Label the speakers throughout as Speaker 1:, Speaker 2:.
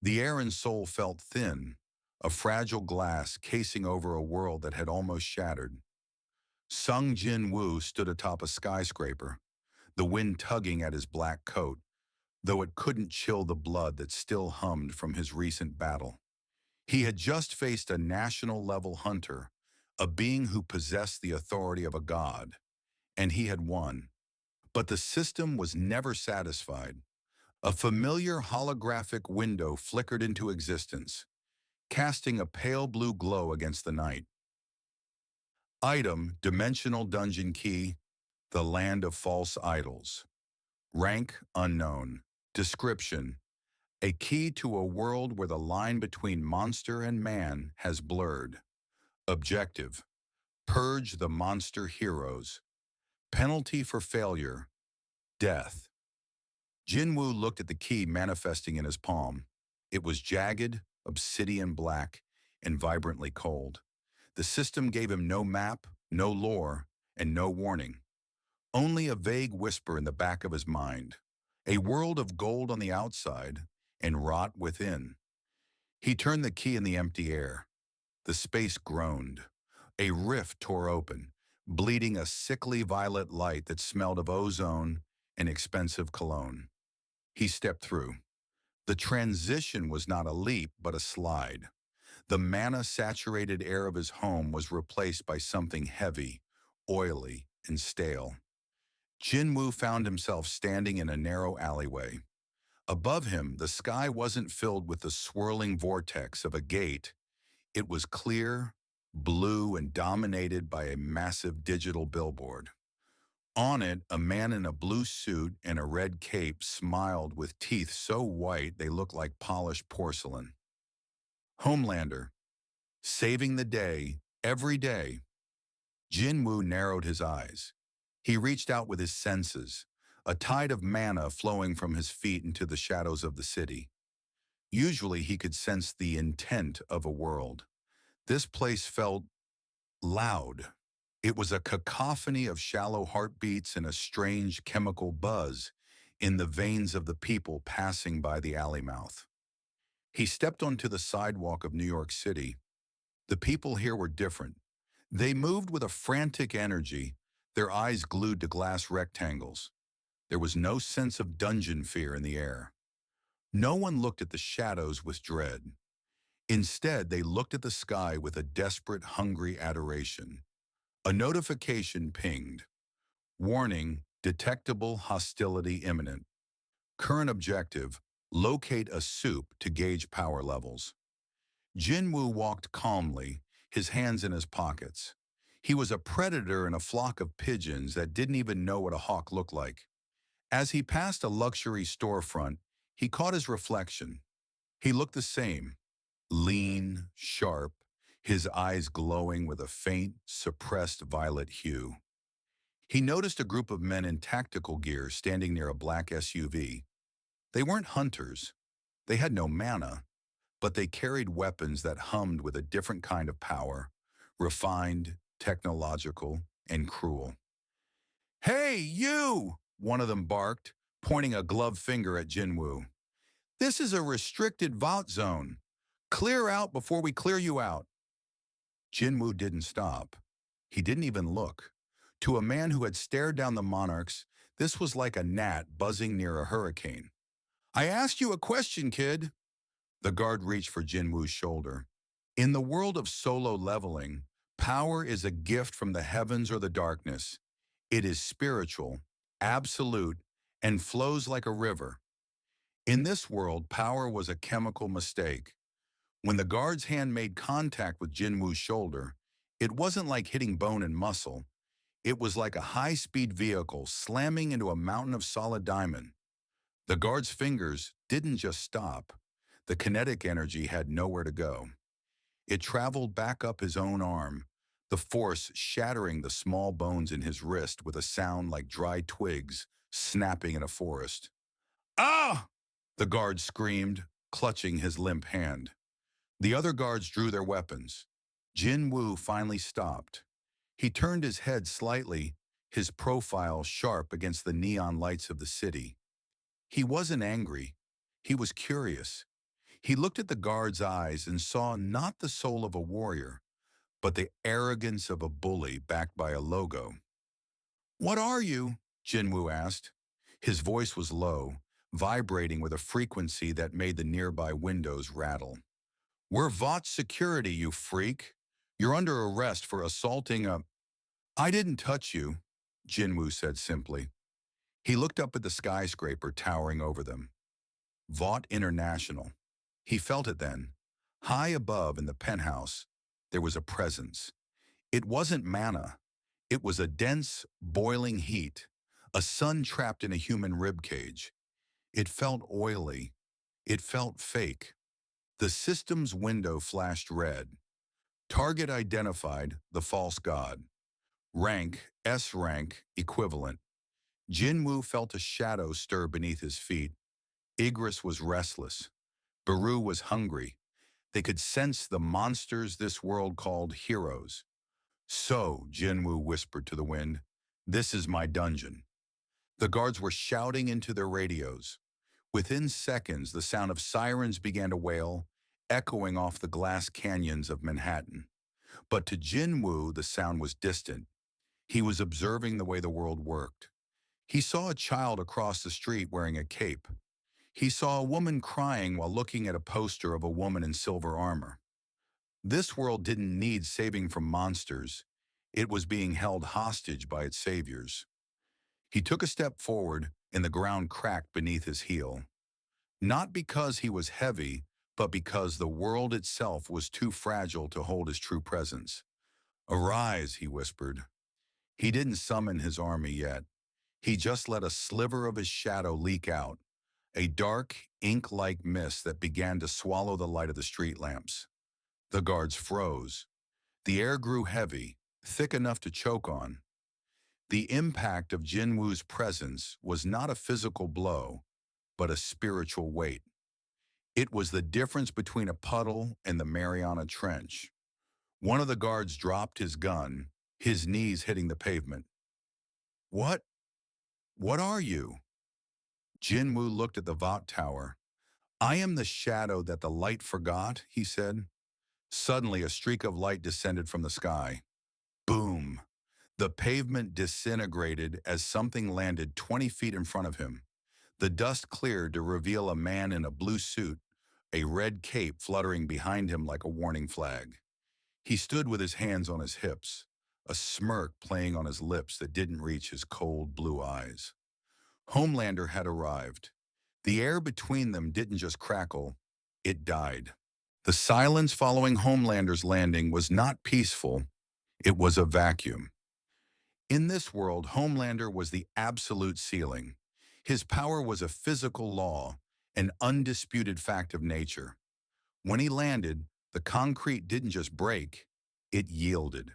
Speaker 1: The air and soul felt thin, a fragile glass casing over a world that had almost shattered. Sung Jin-woo stood atop a skyscraper, the wind tugging at his black coat, though it couldn't chill the blood that still hummed from his recent battle. He had just faced a national-level hunter, a being who possessed the authority of a god, and he had won. But the system was never satisfied. A familiar holographic window flickered into existence, casting a pale blue glow against the night. Item: Dimensional Dungeon Key, the Land of False Idols. Rank: Unknown. Description: a key to a world where the line between monster and man has blurred. Objective: purge the monster heroes. Penalty for failure: death. Jin-woo looked at the key manifesting in his palm. It was jagged, obsidian black, and vibrantly cold. The system gave him no map, no lore, and no warning. Only a vague whisper in the back of his mind. A world of gold on the outside and rot within. He turned the key in the empty air. The space groaned. A rift tore open, bleeding a sickly violet light that smelled of ozone and expensive cologne. He stepped through. The transition was not a leap, but a slide. The mana-saturated air of his home was replaced by something heavy, oily, and stale. Jin-woo found himself standing in a narrow alleyway. Above him, the sky wasn't filled with the swirling vortex of a gate. It was clear, blue, and dominated by a massive digital billboard. On it, a man in a blue suit and a red cape smiled with teeth so white they looked like polished porcelain. Homelander, saving the day, every day. Jin-woo narrowed his eyes. He reached out with his senses, a tide of mana flowing from his feet into the shadows of the city. Usually he could sense the intent of a world. This place felt loud. It was a cacophony of shallow heartbeats and a strange chemical buzz in the veins of the people passing by the alley mouth. He stepped onto the sidewalk of New York City. The people here were different. They moved with a frantic energy, their eyes glued to glass rectangles. There was no sense of dungeon fear in the air. No one looked at the shadows with dread. Instead, they looked at the sky with a desperate, hungry adoration. A notification pinged. Warning: detectable hostility imminent. Current objective: locate a soup to gauge power levels. Jin-woo walked calmly, his hands in his pockets. He was a predator in a flock of pigeons that didn't even know what a hawk looked like. As he passed a luxury storefront, he caught his reflection. He looked the same, lean, sharp, his eyes glowing with a faint, suppressed violet hue. He noticed a group of men in tactical gear standing near a black SUV. They weren't hunters. They had no mana, but they carried weapons that hummed with a different kind of power, refined, technological, and cruel. "Hey, you!" one of them barked, pointing a gloved finger at Jin-woo. "This is a restricted Vought zone. Clear out before we clear you out." Jin-woo didn't stop. He didn't even look. To a man who had stared down the monarchs, this was like a gnat buzzing near a hurricane. "I asked you a question, kid." The guard reached for Jin-woo's shoulder. In the world of solo leveling, power is a gift from the heavens or the darkness. It is spiritual, absolute, and flows like a river. In this world, power was a chemical mistake. When the guard's hand made contact with Jin-woo's shoulder, it wasn't like hitting bone and muscle. It was like a high-speed vehicle slamming into a mountain of solid diamond. The guard's fingers didn't just stop. The kinetic energy had nowhere to go. It traveled back up his own arm, the force shattering the small bones in his wrist with a sound like dry twigs snapping in a forest. "Ah!" the guard screamed, clutching his limp hand. The other guards drew their weapons. Jin-woo finally stopped. He turned his head slightly, his profile sharp against the neon lights of the city. He wasn't angry. He was curious. He looked at the guard's eyes and saw not the soul of a warrior, but the arrogance of a bully backed by a logo. "What are you?" Jin-woo asked. His voice was low, vibrating with a frequency that made the nearby windows rattle. "We're Vought security, you freak. You're under arrest for assaulting a—" "I didn't touch you," Jin-woo said simply. He looked up at the skyscraper towering over them. Vought International. He felt it then. High above in the penthouse, there was a presence. It wasn't manna. It was a dense, boiling heat, a sun trapped in a human ribcage. It felt oily. It felt fake. The system's window flashed red. Target identified, the false god. Rank, S rank, equivalent. Jin-woo felt a shadow stir beneath his feet. Igris was restless. Baru was hungry. They could sense the monsters this world called heroes. "So," Jin-woo whispered to the wind, "this is my dungeon." The guards were shouting into their radios. Within seconds, the sound of sirens began to wail, echoing off the glass canyons of Manhattan. But to Jin-woo, the sound was distant. He was observing the way the world worked. He saw a child across the street wearing a cape. He saw a woman crying while looking at a poster of a woman in silver armor. This world didn't need saving from monsters. It was being held hostage by its saviors. He took a step forward, and the ground cracked beneath his heel. Not because he was heavy, but because the world itself was too fragile to hold his true presence. "Arise," he whispered. He didn't summon his army yet. He just let a sliver of his shadow leak out, a dark, ink-like mist that began to swallow the light of the street lamps. The guards froze. The air grew heavy, thick enough to choke on. The impact of Jin-woo's presence was not a physical blow, but a spiritual weight. It was the difference between a puddle and the Mariana Trench. One of the guards dropped his gun, his knees hitting the pavement. "What? What are you?" Jin-woo looked at the Vought Tower. "I am the shadow that the light forgot," he said. Suddenly, a streak of light descended from the sky. Boom! The pavement disintegrated as something landed 20 feet in front of him. The dust cleared to reveal a man in a blue suit, a red cape fluttering behind him like a warning flag. He stood with his hands on his hips, a smirk playing on his lips that didn't reach his cold blue eyes. Homelander had arrived. The air between them didn't just crackle, it died. The silence following Homelander's landing was not peaceful, it was a vacuum. In this world, Homelander was the absolute ceiling. His power was a physical law, an undisputed fact of nature. When he landed, the concrete didn't just break, it yielded.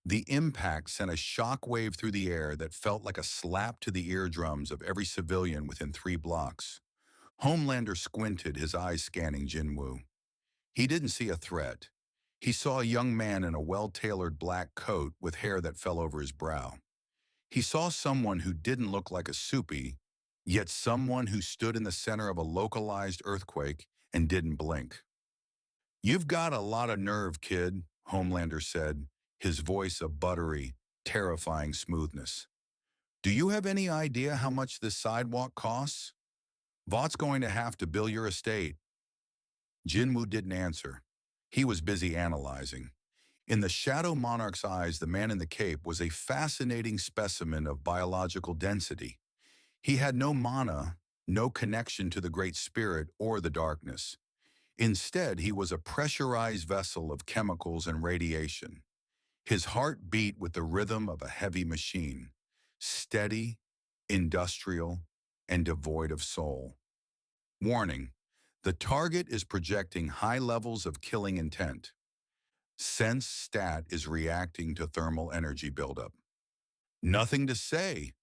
Speaker 1: The impact sent a shock wave through the air that felt like a slap to the eardrums of every civilian within 3 blocks. Homelander squinted, his eyes scanning Jin-woo. He didn't see a threat. He saw a young man in a well-tailored black coat with hair that fell over his brow. He saw someone who didn't look like a Supes, yet someone who stood in the center of a localized earthquake and didn't blink. "You've got a lot of nerve, kid," Homelander said, his voice a buttery, terrifying smoothness. "Do you have any idea how much this sidewalk costs? Vaught's going to have to bill your estate." Jin-woo didn't answer. He was busy analyzing. In the Shadow Monarch's eyes, the man in the cape was a fascinating specimen of biological density. He had no mana, no connection to the Great Spirit or the darkness. Instead, he was a pressurized vessel of chemicals and radiation. His heart beat with the rhythm of a heavy machine, steady, industrial, and devoid of soul. Warning: the target is projecting high levels of killing intent. Sense stat is reacting to thermal energy buildup. Nothing to say.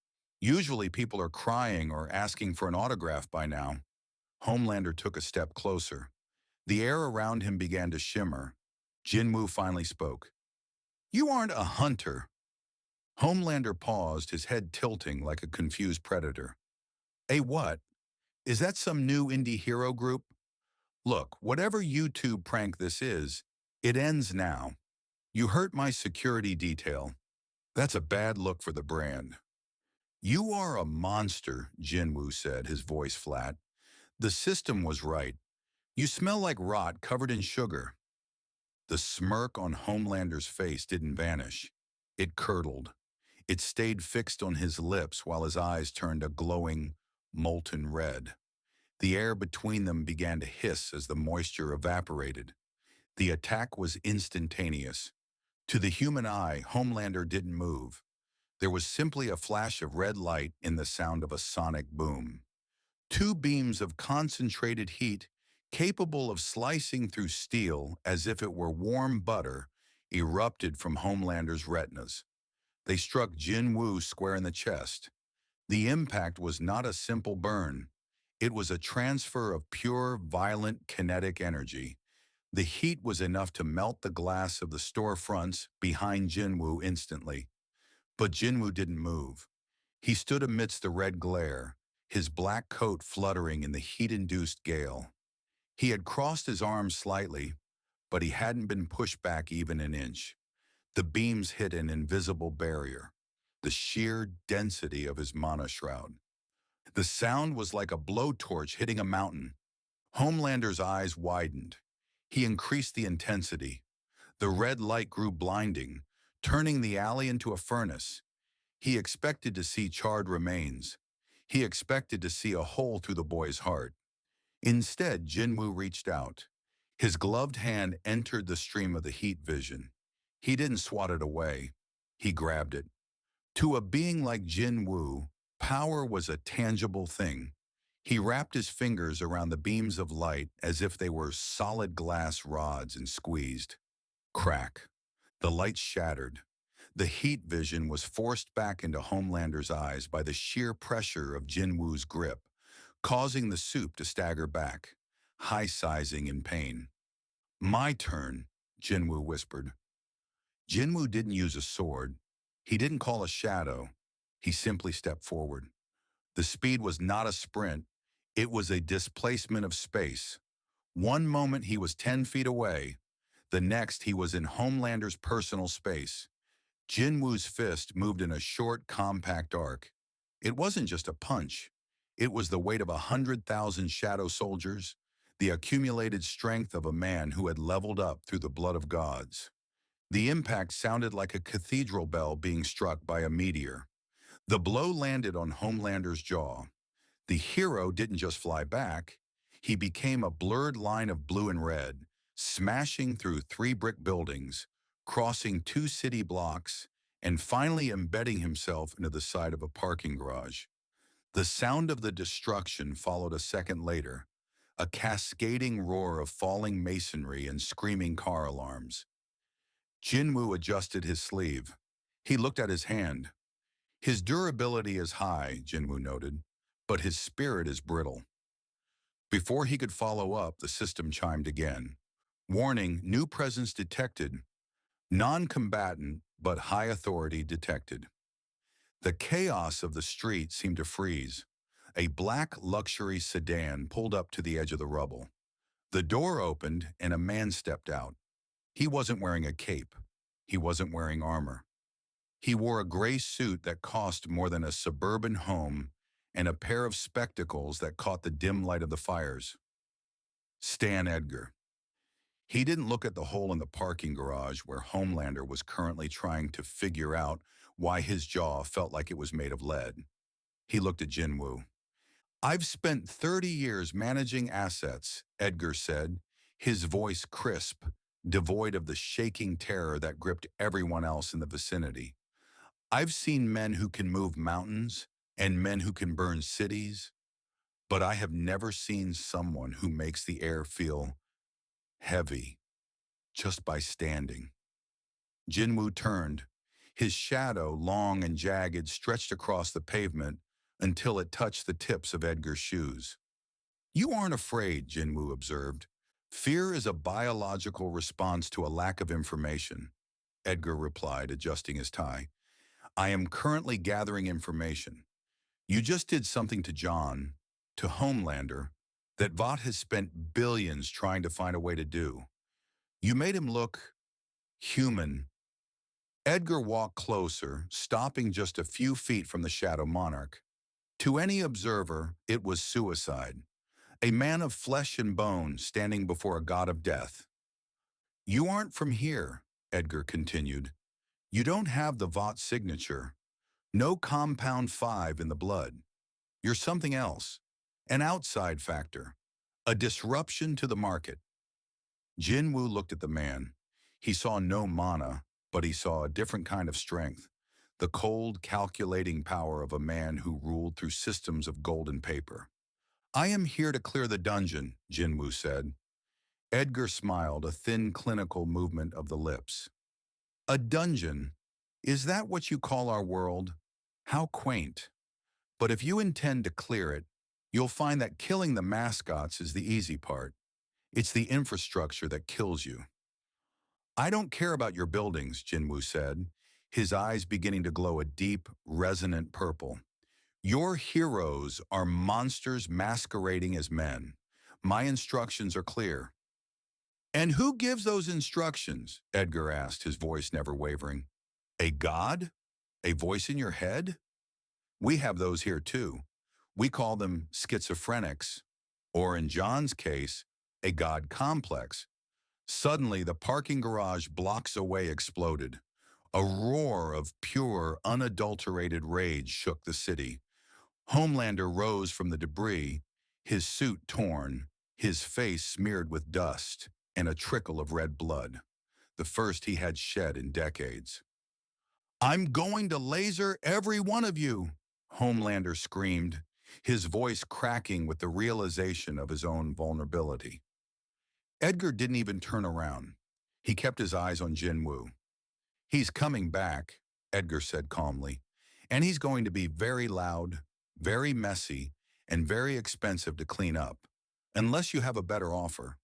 Speaker 1: Usually people are crying or asking for an autograph by now. Homelander took a step closer. The air around him began to shimmer. Jin-woo finally spoke. "You aren't a hunter." Homelander paused, his head tilting like a confused predator. "A what? Is that some new indie hero group?" Look, whatever YouTube prank this is, it ends now. You hurt my security detail. That's a bad look for the brand. You are a monster, Jin-woo said, his voice flat. The system was right. You smell like rot covered in sugar. The smirk on Homelander's face didn't vanish. It curdled. It stayed fixed on his lips while his eyes turned a glowing, molten red. The air between them began to hiss as the moisture evaporated. The attack was instantaneous. To the human eye, Homelander didn't move. There was simply a flash of red light in the sound of a sonic boom. Two beams of concentrated heat, capable of slicing through steel as if it were warm butter, erupted from Homelander's retinas. They struck Jin-woo square in the chest. The impact was not a simple burn. It was a transfer of pure, violent, kinetic energy. The heat was enough to melt the glass of the storefronts behind Jin-woo instantly. But Jin-woo didn't move. He stood amidst the red glare, his black coat fluttering in the heat-induced gale. He had crossed his arms slightly, but he hadn't been pushed back even an inch. The beams hit an invisible barrier, the sheer density of his monoshroud. The sound was like a blowtorch hitting a mountain. Homelander's eyes widened. He increased the intensity. The red light grew blinding, turning the alley into a furnace. He expected to see charred remains. He expected to see a hole through the boy's heart. Instead, Jin-woo reached out. His gloved hand entered the stream of the heat vision. He didn't swat it away. He grabbed it. To a being like Jin-woo, power was a tangible thing. He wrapped his fingers around the beams of light as if they were solid glass rods and squeezed. Crack. The light shattered. The heat vision was forced back into Homelander's eyes by the sheer pressure of Jin-woo's grip, causing the Supe to stagger back, high-sizing in pain. My turn, Jin-woo whispered. Jin-woo didn't use a sword. He didn't call a shadow. He simply stepped forward. The speed was not a sprint. It was a displacement of space. One moment he was 10 feet away. The next he was in Homelander's personal space. Jin-woo's fist moved in a short, compact arc. It wasn't just a punch. It was the weight of 100,000 shadow soldiers, the accumulated strength of a man who had leveled up through the blood of gods. The impact sounded like a cathedral bell being struck by a meteor. The blow landed on Homelander's jaw. The hero didn't just fly back. He became a blurred line of blue and red, smashing through 3 brick buildings, crossing 2 city blocks, and finally embedding himself into the side of a parking garage. The sound of the destruction followed a second later, a cascading roar of falling masonry and screaming car alarms. Jin-woo adjusted his sleeve. He looked at his hand. His durability is high, Jin-woo noted, but his spirit is brittle. Before he could follow up, the system chimed again. Warning, new presence detected. Non-combatant, but high authority detected. The chaos of the street seemed to freeze. A black luxury sedan pulled up to the edge of the rubble. The door opened and a man stepped out. He wasn't wearing a cape. He wasn't wearing armor. He wore a gray suit that cost more than a suburban home and a pair of spectacles that caught the dim light of the fires. Stan Edgar. He didn't look at the hole in the parking garage where Homelander was currently trying to figure out why his jaw felt like it was made of lead. He looked at Jin-woo. I've spent 30 years managing assets, Edgar said, his voice crisp, devoid of the shaking terror that gripped everyone else in the vicinity. I've seen men who can move mountains and men who can burn cities, but I have never seen someone who makes the air feel heavy just by standing. Jin-woo turned. His shadow, long and jagged, stretched across the pavement until it touched the tips of Edgar's shoes. You aren't afraid, Jin-woo observed. Fear is a biological response to a lack of information, Edgar replied, adjusting his tie. I am currently gathering information. You just did something to John, to Homelander. that Vought has spent billions trying to find a way to do. You made him look human. Edgar walked closer, stopping just a few feet from the Shadow Monarch. To any observer, it was suicide. A man of flesh and bone standing before a god of death. You aren't from here, Edgar continued. You don't have the Vought signature. No compound 5 in the blood. You're something else. An outside factor. A disruption to the market. Jin-woo looked at the man. He saw no mana, but he saw a different kind of strength. The cold, calculating power of a man who ruled through systems of golden paper. I am here to clear the dungeon, Jin-woo said. Edgar smiled, a thin, clinical movement of the lips. A dungeon? Is that what you call our world? How quaint. But if you intend to clear it, you'll find that killing the mascots is the easy part. It's the infrastructure that kills you. I don't care about your buildings, Jin-woo said, his eyes beginning to glow a deep, resonant purple. Your heroes are monsters masquerading as men. My instructions are clear. And who gives those instructions? Edgar asked, his voice never wavering. A god? A voice in your head? We have those here too. We call them schizophrenics, or in John's case, a god complex. Suddenly, the parking garage blocks away exploded. A roar of pure, unadulterated rage shook the city. Homelander rose from the debris, his suit torn, his face smeared with dust, and a trickle of red blood, the first he had shed in decades. I'm going to laser every one of you, Homelander screamed, his voice cracking with the realization of his own vulnerability. Edgar didn't even turn around. He kept his eyes on Jin-woo. He's coming back, Edgar said calmly, and he's going to be very loud, very messy, and very expensive to clean up, unless you have a better offer.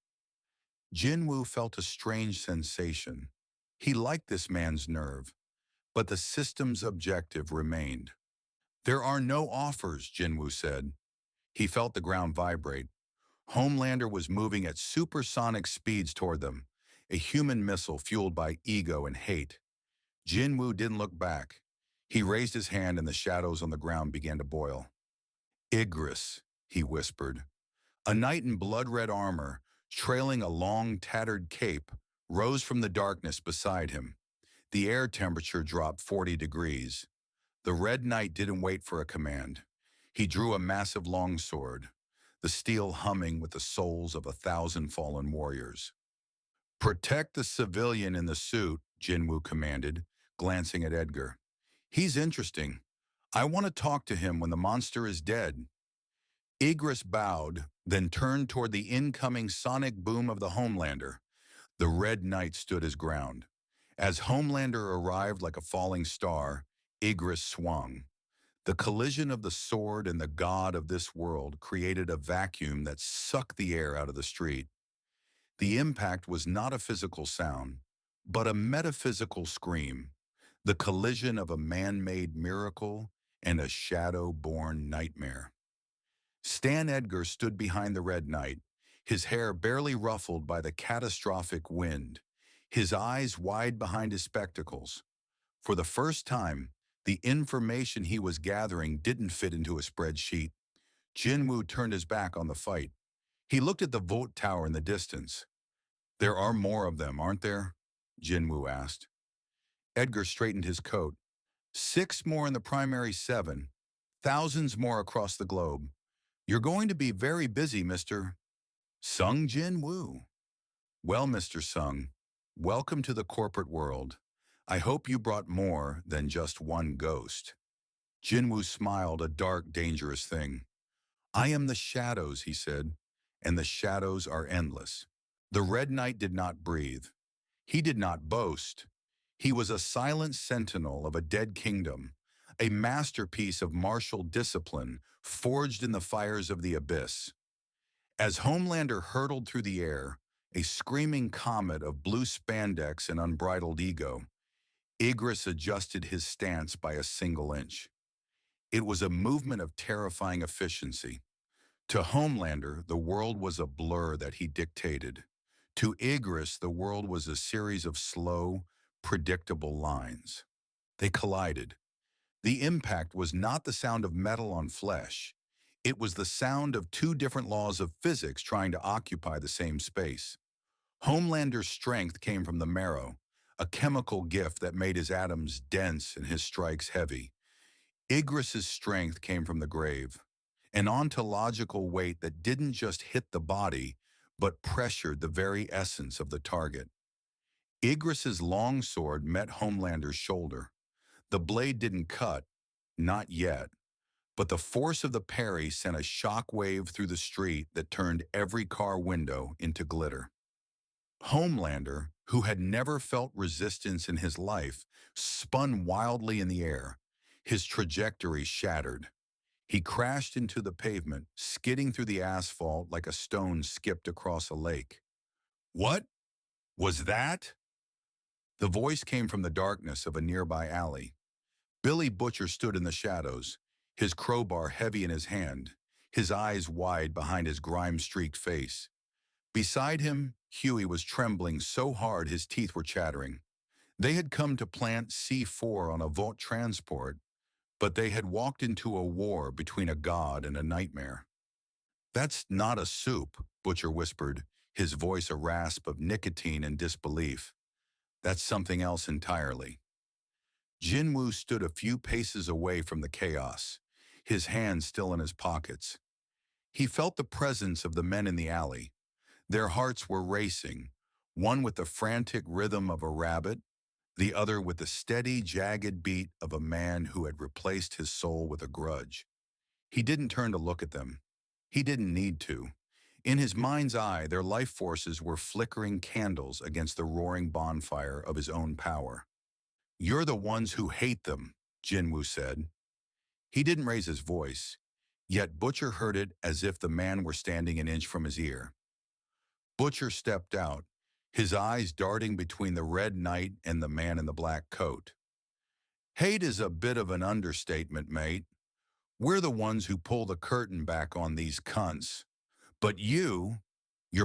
Speaker 1: Jin-woo felt a strange sensation. He liked this man's nerve, but the system's objective remained. There are no offers, Jin-woo said. He felt the ground vibrate. Homelander was moving at supersonic speeds toward them, a human missile fueled by ego and hate. Jin-woo didn't look back. He raised his hand and the shadows on the ground began to boil. Igris, he whispered. A knight in blood-red armor, trailing a long, tattered cape, rose from the darkness beside him. The air temperature dropped 40 degrees. The Red Knight didn't wait for a command. He drew a massive longsword, the steel humming with the souls of 1,000 fallen warriors. Protect the civilian in the suit, Jin-woo commanded, glancing at Edgar. He's interesting. I want to talk to him when the monster is dead. Igris bowed, then turned toward the incoming sonic boom of the Homelander. The Red Knight stood his ground. As Homelander arrived like a falling star, Igris swung. The collision of the sword and the god of this world created a vacuum that sucked the air out of the street. The impact was not a physical sound, but a metaphysical scream, the collision of a man-made miracle and a shadow-born nightmare. Stan Edgar stood behind the Red Knight, his hair barely ruffled by the catastrophic wind, his eyes wide behind his spectacles. For the first time, the information he was gathering didn't fit into a spreadsheet. Jin-woo turned his back on the fight. He looked at the Vought Tower in the distance. There are more of them, aren't there? Jin-woo asked. Edgar straightened his coat. 6 more in the primary 7, thousands more across the globe. You're going to be very busy, Mr. Sung Jin-woo. Well, Mr. Sung, welcome to the corporate world. I hope you brought more than just one ghost. Jin-woo smiled, a dark, dangerous thing. I am the shadows, he said, and the shadows are endless. The Red Knight did not breathe. He did not boast. He was a silent sentinel of a dead kingdom, a masterpiece of martial discipline forged in the fires of the abyss. As Homelander hurtled through the air, a screaming comet of blue spandex and unbridled ego, Igris adjusted his stance by a single inch. It was a movement of terrifying efficiency. To Homelander, the world was a blur that he dictated. To Igris, the world was a series of slow, predictable lines. They collided. The impact was not the sound of metal on flesh. It was the sound of two different laws of physics trying to occupy the same space. Homelander's strength came from the marrow, a chemical gift that made his atoms dense and his strikes heavy. Igris's strength came from the grave, an ontological weight that didn't just hit the body, but pressured the very essence of the target. Igris's long sword met Homelander's shoulder. The blade didn't cut, not yet, but the force of the parry sent a shock wave through the street that turned every car window into glitter. Homelander, who had never felt resistance in his life, spun wildly in the air. His trajectory shattered. He crashed into the pavement, skidding through the asphalt like a stone skipped across a lake. What was that? The voice came from the darkness of a nearby alley. Billy Butcher stood in the shadows, his crowbar heavy in his hand, his eyes wide behind his grime-streaked face. Beside him, Huey was trembling so hard his teeth were chattering. They had come to plant C4 on a Vought transport, but they had walked into a war between a god and a nightmare. "That's not a soup," Butcher whispered, his voice a rasp of nicotine and disbelief. "That's something else entirely." Jin-woo stood a few paces away from the chaos, his hands still in his pockets. He felt the presence of the men in the alley. Their hearts were racing, one with the frantic rhythm of a rabbit, the other with the steady, jagged beat of a man who had replaced his soul with a grudge. He didn't turn to look at them. He didn't need to. In his mind's eye, their life forces were flickering candles against the roaring bonfire of his own power. "You're the ones who hate them," Jin-woo said. He didn't raise his voice, yet Butcher heard it as if the man were standing an inch from his ear. Butcher stepped out, his eyes darting between the red knight and the man in the black coat. "Hate is a bit of an understatement, mate. We're the ones who pull the curtain back on these cunts. But you're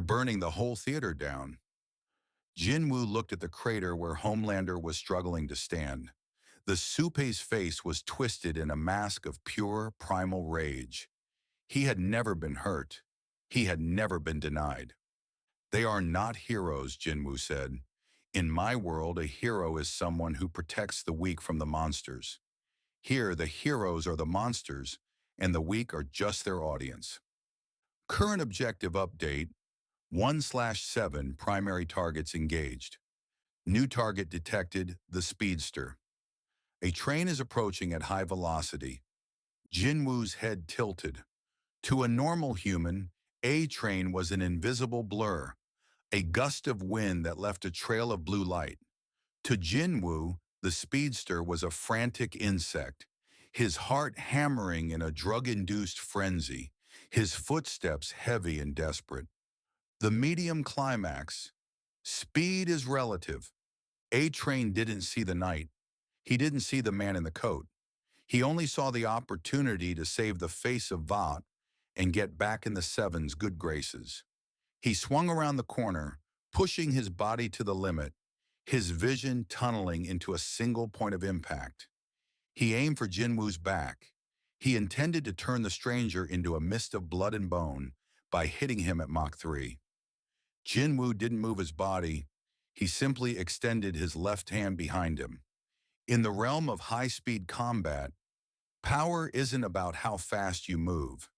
Speaker 1: burning the whole theater down." Jin-woo looked at the crater where Homelander was struggling to stand. The Supes' face was twisted in a mask of pure, primal rage. He had never been hurt. He had never been denied. "They are not heroes," Jin-woo said. "In my world, a hero is someone who protects the weak from the monsters. Here, the heroes are the monsters, and the weak are just their audience." Current objective update: 1/7 primary targets engaged. New target detected, the Speedster. A train is approaching at high velocity. Jin-woo's head tilted. To a normal human, a train was an invisible blur, a gust of wind that left a trail of blue light. To Jin-woo, the Speedster was a frantic insect, his heart hammering in a drug-induced frenzy, his footsteps heavy and desperate. The medium climax: speed is relative. A-Train didn't see the night. He didn't see the man in the coat. He only saw the opportunity to save the face of Vought and get back in the Seven's good graces. He swung around the corner, pushing his body to the limit, his vision tunneling into a single point of impact. He aimed for Jin-woo's back. He intended to turn the stranger into a mist of blood and bone by hitting him at Mach 3. Jin-woo didn't move his body. He simply extended his left hand behind him. In the realm of high-speed combat, power isn't about how fast you move.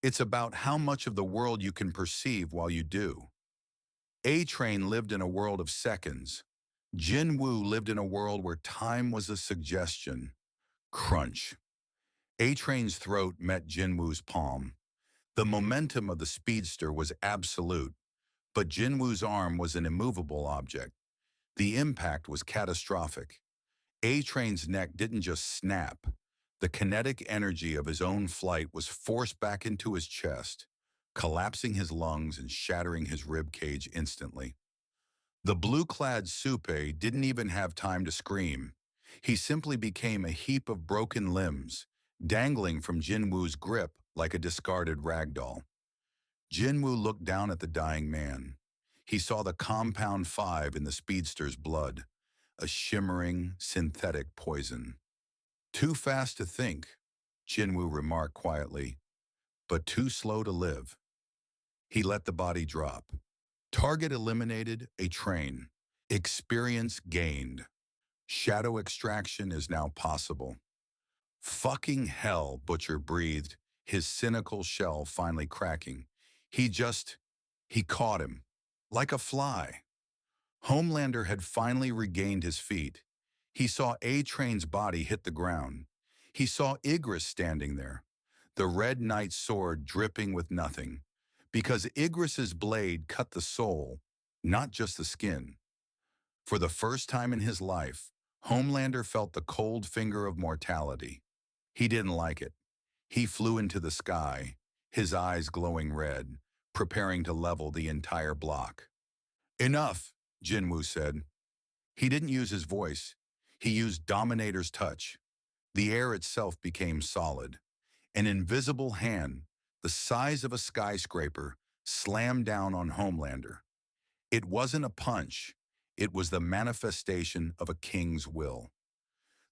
Speaker 1: It's about how much of the world you can perceive while you do. A-Train lived in a world of seconds. Jin-woo lived in a world where time was a suggestion. Crunch. A-Train's throat met Jin-woo's palm. The momentum of the speedster was absolute, but Jin-woo's arm was an immovable object. The impact was catastrophic. A-Train's neck didn't just snap. The kinetic energy of his own flight was forced back into his chest, collapsing his lungs and shattering his rib cage instantly. The blue-clad Supe didn't even have time to scream. He simply became a heap of broken limbs, dangling from Jin-woo's grip like a discarded rag doll. Jin-woo looked down at the dying man. He saw the compound 5 in the speedster's blood, a shimmering, synthetic poison. Too fast to think, Jin-woo remarked quietly, but too slow to live. He let the body drop. Target eliminated, a train. Experience gained. Shadow extraction is now possible. Fucking hell, Butcher breathed, his cynical shell finally cracking. He caught him. Like a fly. Homelander had finally regained his feet. He saw A-Train's body hit the ground. He saw Igris standing there, the Red Knight's sword dripping with nothing, because Igris's blade cut the soul, not just the skin. For the first time in his life, Homelander felt the cold finger of mortality. He didn't like it. He flew into the sky, his eyes glowing red, preparing to level the entire block. Enough, Jin-woo said. He didn't use his voice. He used Dominator's touch. The air itself became solid. An invisible hand, the size of a skyscraper, slammed down on Homelander. It wasn't a punch. It was the manifestation of a king's will.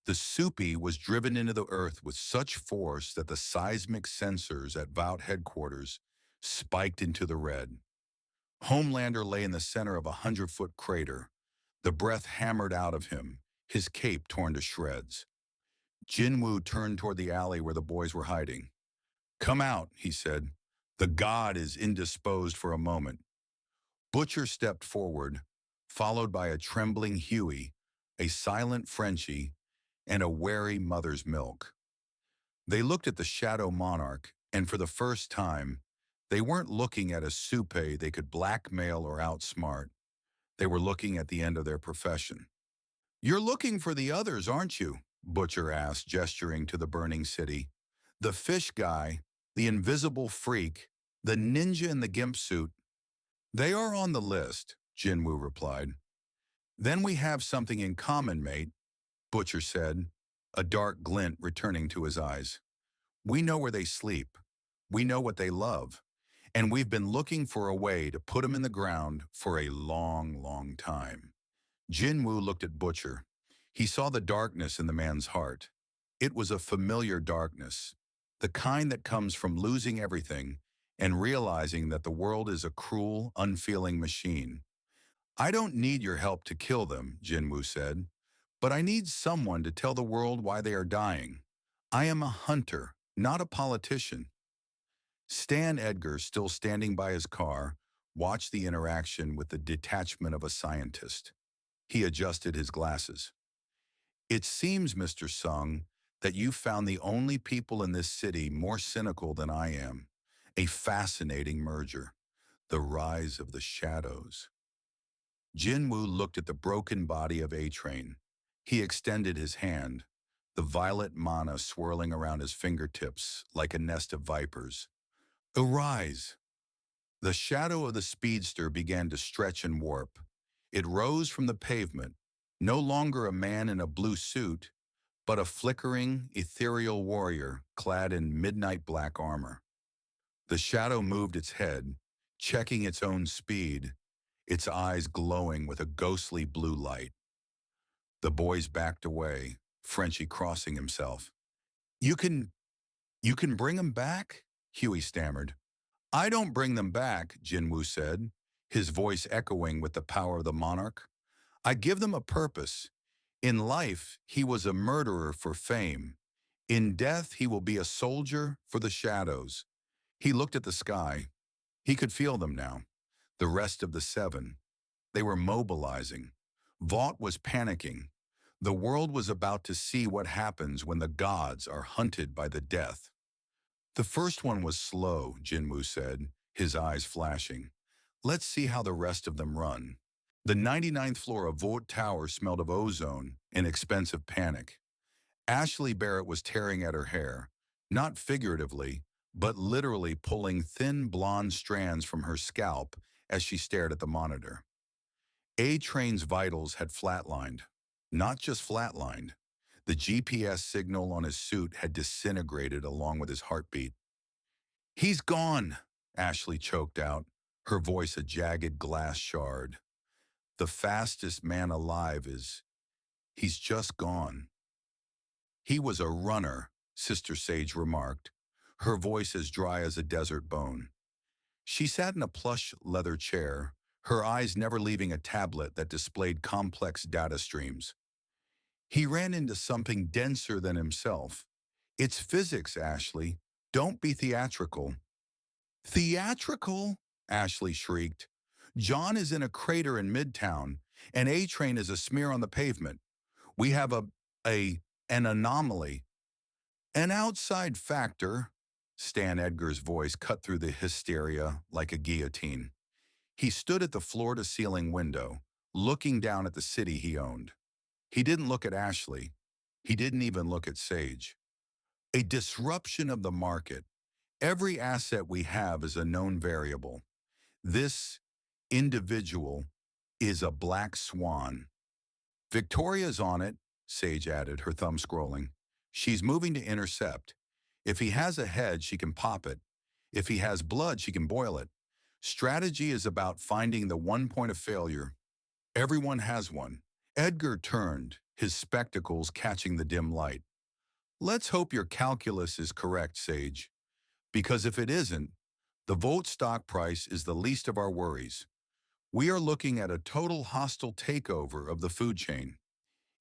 Speaker 1: The Supes was driven into the earth with such force that the seismic sensors at Vought headquarters spiked into the red. Homelander lay in the center of a 100-foot crater, the breath hammered out of him, his cape torn to shreds. Jin-woo turned toward the alley where the boys were hiding. "Come out," he said. "The god is indisposed for a moment." Butcher stepped forward, followed by a trembling Huey, a silent Frenchie, and a wary mother's milk. They looked at the Shadow Monarch, and for the first time, they weren't looking at a Supe they could blackmail or outsmart. They were looking at the end of their profession. "You're looking for the others, aren't you?" Butcher asked, gesturing to the burning city. "The fish guy, the invisible freak, the ninja in the gimp suit." "They are on the list," Jin-woo replied. "Then we have something in common, mate," Butcher said, a dark glint returning to his eyes. "We know where they sleep. We know what they love. And we've been looking for a way to put them in the ground for a long, long time." Jin-woo looked at Butcher. He saw the darkness in the man's heart. It was a familiar darkness, the kind that comes from losing everything and realizing that the world is a cruel, unfeeling machine. "I don't need your help to kill them," Jin-woo said, "but I need someone to tell the world why they are dying. I am a hunter, not a politician." Stan Edgar, still standing by his car, watched the interaction with the detachment of a scientist. He adjusted his glasses. "It seems, Mr. Sung, that you found the only people in this city more cynical than I am. A fascinating merger. The rise of the shadows." Jin-woo looked at the broken body of A-Train. He extended his hand, the violet mana swirling around his fingertips like a nest of vipers. "Arise." The shadow of the speedster began to stretch and warp. It rose from the pavement, no longer a man in a blue suit, but a flickering, ethereal warrior clad in midnight black armor. The shadow moved its head, checking its own speed, its eyes glowing with a ghostly blue light. The boys backed away, Frenchie crossing himself. You can bring him back?" Huey stammered. "I don't bring them back," Jin-woo said, his voice echoing with the power of the monarch. "I give them a purpose. In life, he was a murderer for fame. In death, he will be a soldier for the shadows." He looked at the sky. He could feel them now. The rest of the 7. They were mobilizing. Vought was panicking. The world was about to see what happens when the gods are hunted by the death. "The first one was slow," Jin-woo said, his eyes flashing. "Let's see how the rest of them run." The 99th floor of Vought Tower smelled of ozone and expensive panic. Ashley Barrett was tearing at her hair, not figuratively, but literally pulling thin blonde strands from her scalp as she stared at the monitor. A-Train's vitals had flatlined. Not just flatlined. The GPS signal on his suit had disintegrated along with his heartbeat. He's gone, Ashley choked out, her voice a jagged glass shard. The fastest man alive he's just gone. He was a runner, Sister Sage remarked, her voice as dry as a desert bone. She sat in a plush leather chair, her eyes never leaving a tablet that displayed complex data streams. He ran into something denser than himself. It's physics, Ashley. Don't be theatrical. Theatrical? Ashley shrieked. John is in a crater in Midtown, and A-Train is a smear on the pavement. We have a an anomaly. An outside factor, Stan Edgar's voice cut through the hysteria like a guillotine. He stood at the floor-to-ceiling window, looking down at the city he owned. He didn't look at Ashley. He didn't even look at Sage. A disruption of the market. Every asset we have is a known variable. This individual is a black swan. Victoria's on it, Sage added, her thumb scrolling. She's moving to intercept. If he has a head, she can pop it. If he has blood, she can boil it. Strategy is about finding the one point of failure. Everyone has one. Edgar turned, his spectacles catching the dim light. Let's hope your calculus is correct, Sage. Because if it isn't, the Vought stock price is the least of our worries. We are looking at a total hostile takeover of the food chain.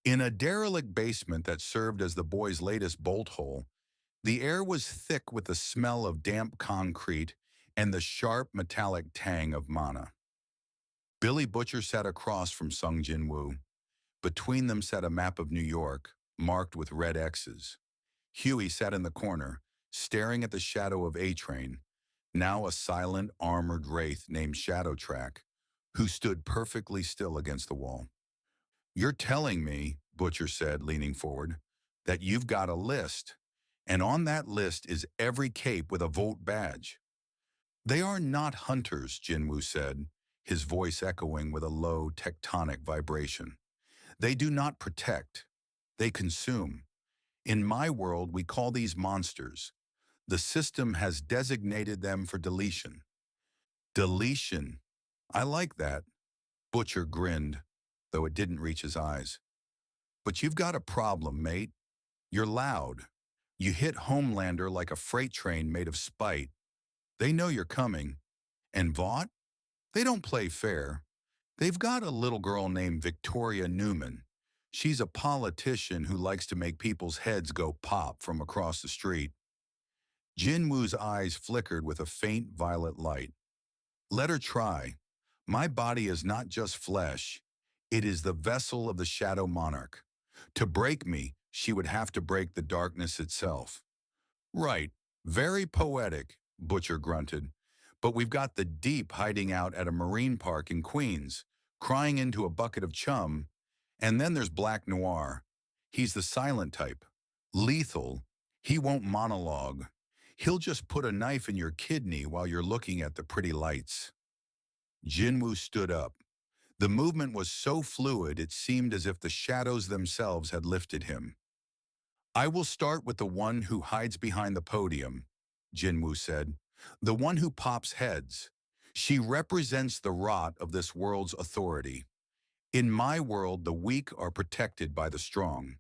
Speaker 1: In a derelict basement that served as the boys' latest bolt hole, the air was thick with the smell of damp concrete and the sharp metallic tang of mana. Billy Butcher sat across from Jin-woo. Between them sat a map of New York, marked with red X's. Huey sat in the corner, staring at the shadow of A-Train, now a silent, armored wraith named Shadow Track, who stood perfectly still against the wall. You're telling me, Butcher said, leaning forward, that you've got a list, and on that list is every cape with a Vought badge. They are not hunters, Jin-woo said, his voice echoing with a low, tectonic vibration. They do not protect. They consume. In my world, we call these monsters. The system has designated them for deletion. Deletion. I like that. Butcher grinned, though it didn't reach his eyes. But you've got a problem, mate. You're loud. You hit Homelander like a freight train made of spite. They know you're coming. And Vought? They don't play fair. They've got a little girl named Victoria Newman. She's a politician who likes to make people's heads go pop from across the street. Jin-woo's eyes flickered with a faint violet light. Let her try. My body is not just flesh. It is the vessel of the Shadow Monarch. To break me, she would have to break the darkness itself. Right, very poetic, Butcher grunted. But we've got the Deep hiding out at a marine park in Queens, crying into a bucket of chum. And then there's Black Noir. He's the silent type. Lethal. He won't monologue. He'll just put a knife in your kidney while you're looking at the pretty lights. Jin-woo stood up. The movement was so fluid it seemed as if the shadows themselves had lifted him. I will start with the one who hides behind the podium, Jin-woo said. The one who pops heads. She represents the rot of this world's authority. In my world, the weak are protected by the strong.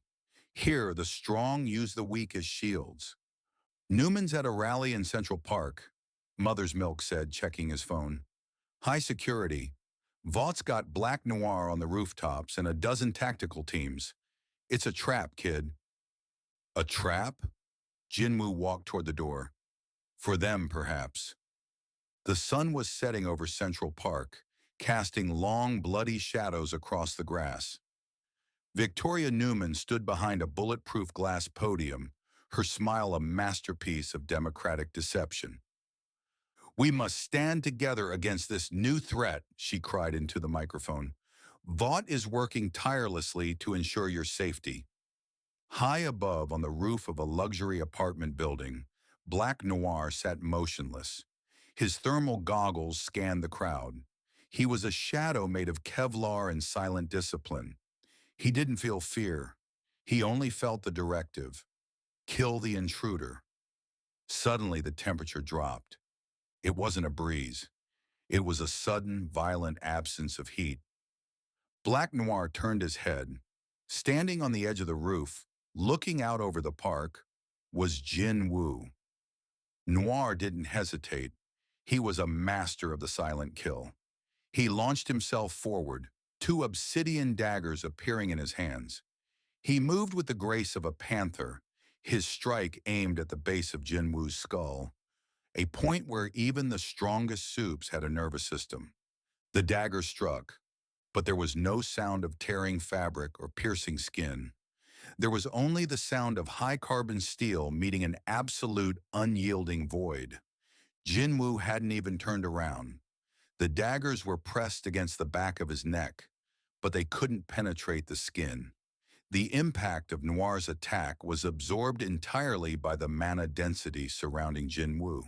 Speaker 1: Here, the strong use the weak as shields. Newman's at a rally in Central Park, Mother's Milk said, checking his phone. High security. Vaught's got Black Noir on the rooftops and a dozen tactical teams. It's a trap, kid. A trap? Jin-woo walked toward the door. For them, perhaps. The sun was setting over Central Park, casting long, bloody shadows across the grass. Victoria Newman stood behind a bulletproof glass podium, her smile a masterpiece of democratic deception. We must stand together against this new threat, she cried into the microphone. Vought is working tirelessly to ensure your safety. High above on the roof of a luxury apartment building, Black Noir sat motionless. His thermal goggles scanned the crowd. He was a shadow made of Kevlar and silent discipline. He didn't feel fear. He only felt the directive. Kill the intruder. Suddenly, the temperature dropped. It wasn't a breeze. It was a sudden, violent absence of heat. Black Noir turned his head. Standing on the edge of the roof, looking out over the park, was Jin-woo. Noir didn't hesitate. He was a master of the silent kill. He launched himself forward, two obsidian daggers appearing in his hands. He moved with the grace of a panther, his strike aimed at the base of Jin-woo's skull, a point where even the strongest Supes had a nervous system. The dagger struck, but there was no sound of tearing fabric or piercing skin. There was only the sound of high-carbon steel meeting an absolute, unyielding void. Jin-woo hadn't even turned around. The daggers were pressed against the back of his neck, but they couldn't penetrate the skin. The impact of Noir's attack was absorbed entirely by the mana density surrounding Jin-woo.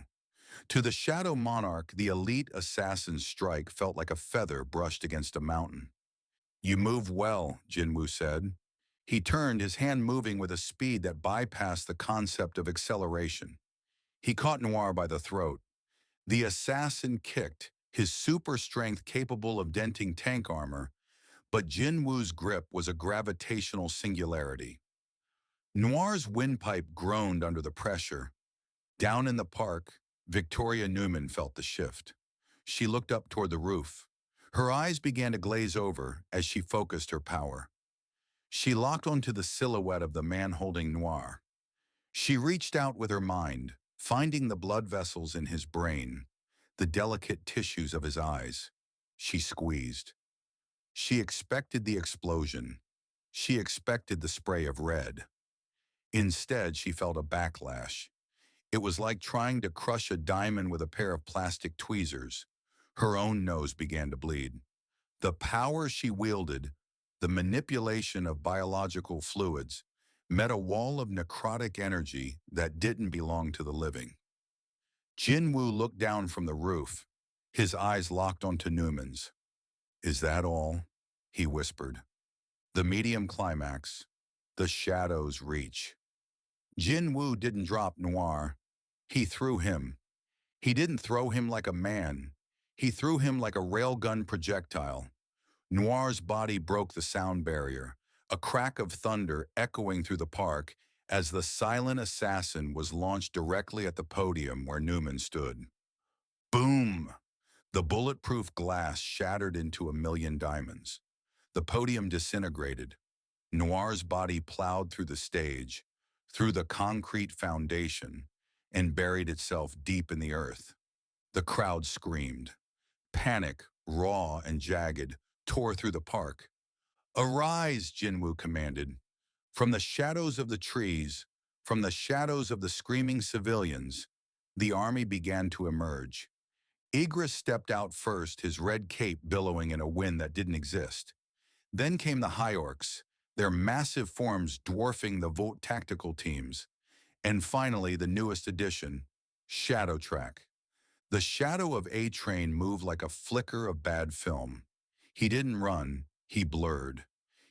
Speaker 1: To the Shadow Monarch, the elite assassin's strike felt like a feather brushed against a mountain. "You move well," Jin-woo said. He turned, his hand moving with a speed that bypassed the concept of acceleration. He caught Noir by the throat. The assassin kicked, his super strength capable of denting tank armor, but Jin-woo's grip was a gravitational singularity. Noir's windpipe groaned under the pressure. Down in the park, Victoria Newman felt the shift. She looked up toward the roof. Her eyes began to glaze over as she focused her power. She locked onto the silhouette of the man holding Noir. She reached out with her mind, finding the blood vessels in his brain, the delicate tissues of his eyes. She squeezed. She expected the explosion. She expected the spray of red. Instead, she felt a backlash. It was like trying to crush a diamond with a pair of plastic tweezers. Her own nose began to bleed. The power she wielded, the manipulation of biological fluids, met a wall of necrotic energy that didn't belong to the living. Jin-woo looked down from the roof, his eyes locked onto Newman's. "Is that all?" he whispered. The medium climax, the shadow's reach. Jin-woo didn't drop Noir. He threw him. He didn't throw him like a man. He threw him like a railgun projectile. Noir's body broke the sound barrier, a crack of thunder echoing through the park as the silent assassin was launched directly at the podium where Newman stood. Boom! The bulletproof glass shattered into a million diamonds. The podium disintegrated. Noir's body plowed through the stage, through the concrete foundation, and buried itself deep in the earth. The crowd screamed. Panic, raw and jagged, tore through the park. "Arise," Jin-woo commanded. From the shadows of the trees, from the shadows of the screaming civilians, the army began to emerge. Ygritte stepped out first, his red cape billowing in a wind that didn't exist. Then came the High Orcs, their massive forms dwarfing the Vought tactical teams. And finally, the newest addition, Shadow Track. The shadow of A-Train moved like a flicker of bad film. He didn't run, he blurred.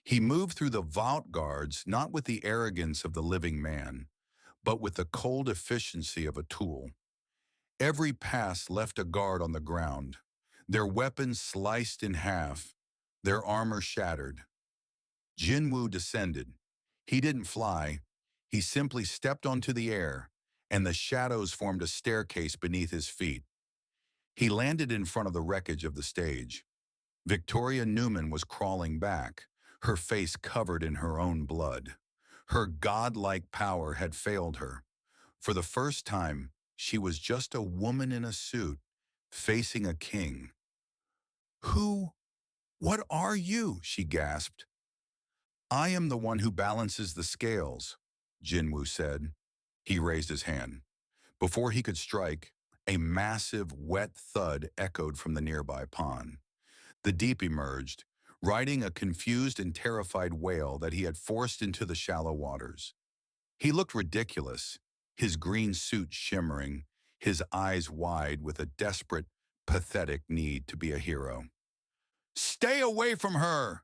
Speaker 1: He moved through the Vought guards not with the arrogance of the living man, but with the cold efficiency of a tool. Every pass left a guard on the ground, their weapons sliced in half, their armor shattered. Jin-woo descended. He didn't fly, he simply stepped onto the air, and the shadows formed a staircase beneath his feet. He landed in front of the wreckage of the stage. Victoria Newman was crawling back, her face covered in her own blood. Her godlike power had failed her. For the first time, she was just a woman in a suit, facing a king. "Who? What are you?" she gasped. "I am the one who balances the scales," Jin-woo said. He raised his hand. Before he could strike, a massive, wet thud echoed from the nearby pond. The deep emerged, riding a confused and terrified whale that he had forced into the shallow waters. He looked ridiculous, his green suit shimmering, his eyes wide with a desperate, pathetic need to be a hero. "Stay away from her!"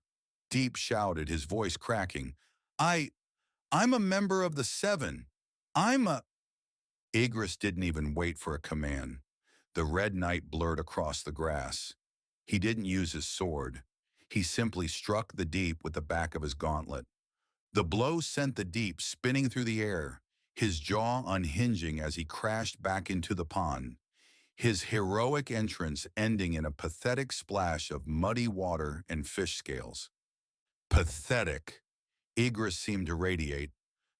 Speaker 1: Deep shouted, his voice cracking. I'm a member of the Seven. I'm a..." Igris didn't even wait for a command. The Red Knight blurred across the grass. He didn't use his sword. He simply struck the deep with the back of his gauntlet. The blow sent the deep spinning through the air, his jaw unhinging as he crashed back into the pond, his heroic entrance ending in a pathetic splash of muddy water and fish scales. Pathetic. Igris seemed to radiate,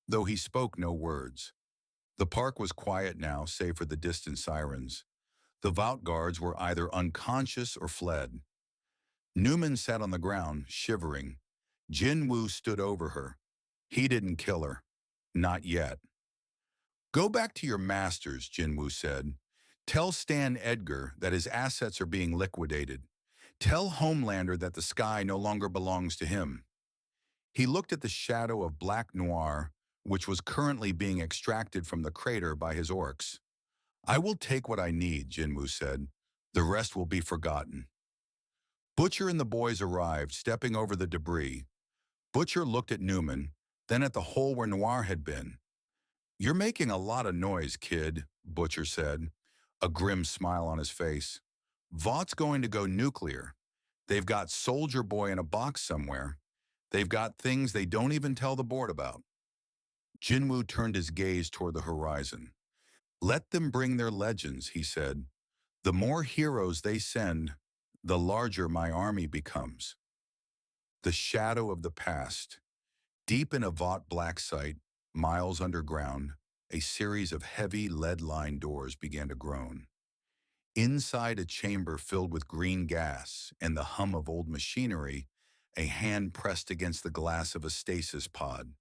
Speaker 1: though he spoke no words. The park was quiet now, save for the distant sirens. The Vought guards were either unconscious or fled. Newman sat on the ground, shivering. Jin-woo stood over her. He didn't kill her. Not yet. Go back to your masters, Jin-woo said. Tell Stan Edgar that his assets are being liquidated. Tell Homelander that the sky no longer belongs to him. He looked at the shadow of black Noir, which was currently being extracted from the crater by his orcs. I will take what I need, Jin-woo said. The rest will be forgotten. Butcher and the boys arrived, stepping over the debris. Butcher looked at Newman, then at the hole where Noir had been. You're making a lot of noise, kid, Butcher said, a grim smile on his face. Vaught's going to go nuclear. They've got Soldier Boy in a box somewhere. They've got things they don't even tell the board about. Jin-woo turned his gaze toward the horizon. Let them bring their legends, he said. The more heroes they send, the larger my army becomes. The shadow of the past. Deep in a Vought black site, miles underground, a series of heavy lead-lined doors began to groan. Inside a chamber filled with green gas and the hum of old machinery, a hand pressed against the glass of a stasis pod.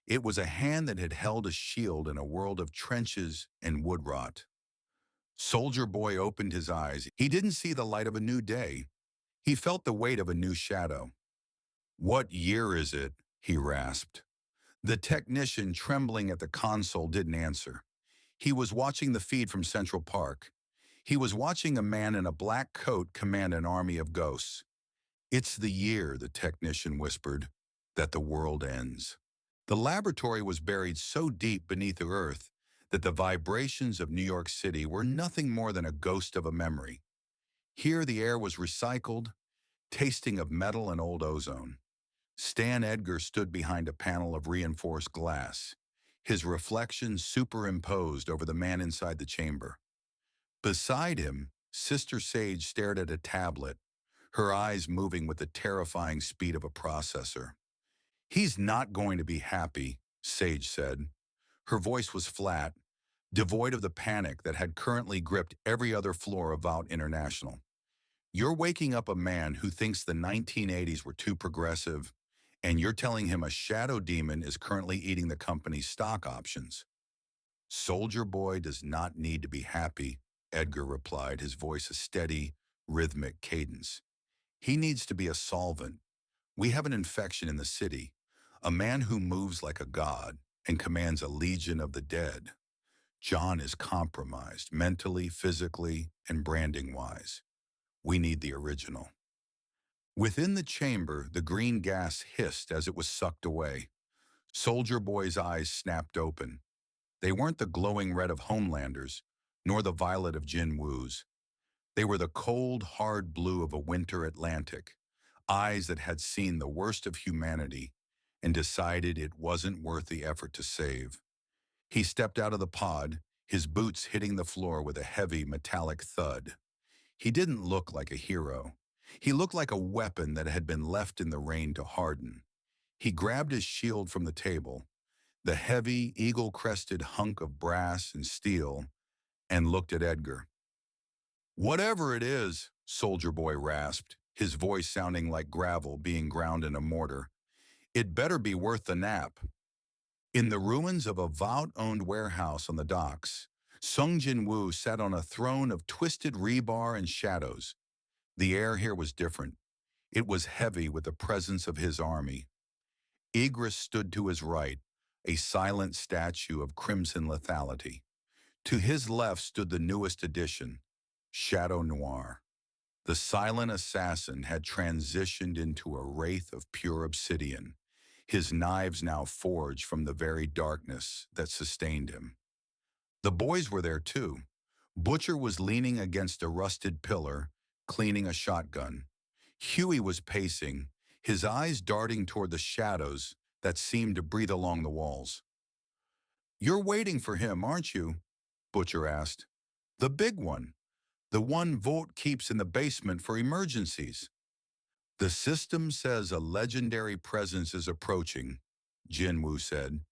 Speaker 1: It was a hand that had held a shield in a world of trenches and wood rot. Soldier Boy opened his eyes. He didn't see the light of a new day. He felt the weight of a new shadow. What year is it? He rasped. The technician, trembling at the console, didn't answer. He was watching the feed from Central Park. He was watching a man in a black coat command an army of ghosts. It's the year, the technician whispered, that the world ends. The laboratory was buried so deep beneath the earth that the vibrations of New York City were nothing more than a ghost of a memory. Here the air was recycled, tasting of metal and old ozone. Stan Edgar stood behind a panel of reinforced glass, his reflection superimposed over the man inside the chamber. Beside him, Sister Sage stared at a tablet, her eyes moving with the terrifying speed of a processor. He's not going to be happy, Sage said. Her voice was flat, devoid of the panic that had currently gripped every other floor of Vought International. You're waking up a man who thinks the 1980s were too progressive, and you're telling him a shadow demon is currently eating the company's stock options. Soldier Boy does not need to be happy, Edgar replied, his voice a steady, rhythmic cadence. He needs to be a solvent. We have an infection in the city, a man who moves like a god and commands a legion of the dead. John is compromised, mentally, physically, and branding-wise. We need the original. Within the chamber, the green gas hissed as it was sucked away. Soldier Boy's eyes snapped open. They weren't the glowing red of Homelander's, nor the violet of Jin-woo's. They were the cold, hard blue of a winter Atlantic, eyes that had seen the worst of humanity and decided it wasn't worth the effort to save. He stepped out of the pod, his boots hitting the floor with a heavy metallic thud. He didn't look like a hero. He looked like a weapon that had been left in the rain to harden. He grabbed his shield from the table, the heavy, eagle-crested hunk of brass and steel, and looked at Edgar. Whatever it is, Soldier Boy rasped, his voice sounding like gravel being ground in a mortar. It better be worth the nap. In the ruins of a Vought-owned warehouse on the docks, Sung Jin-woo sat on a throne of twisted rebar and shadows. The air here was different. It was heavy with the presence of his army. Igris stood to his right, a silent statue of crimson lethality. To his left stood the newest addition, Shadow Noir. The silent assassin had transitioned into a wraith of pure obsidian, his knives now forged from the very darkness that sustained him. The boys were there too. Butcher was leaning against a rusted pillar, cleaning a shotgun. Huey was pacing, his eyes darting toward the shadows that seemed to breathe along the walls. "You're waiting for him, aren't you?" Butcher asked. "The big one. The one Vought keeps in the basement for emergencies." "The system says a legendary presence is approaching," Jin-woo said.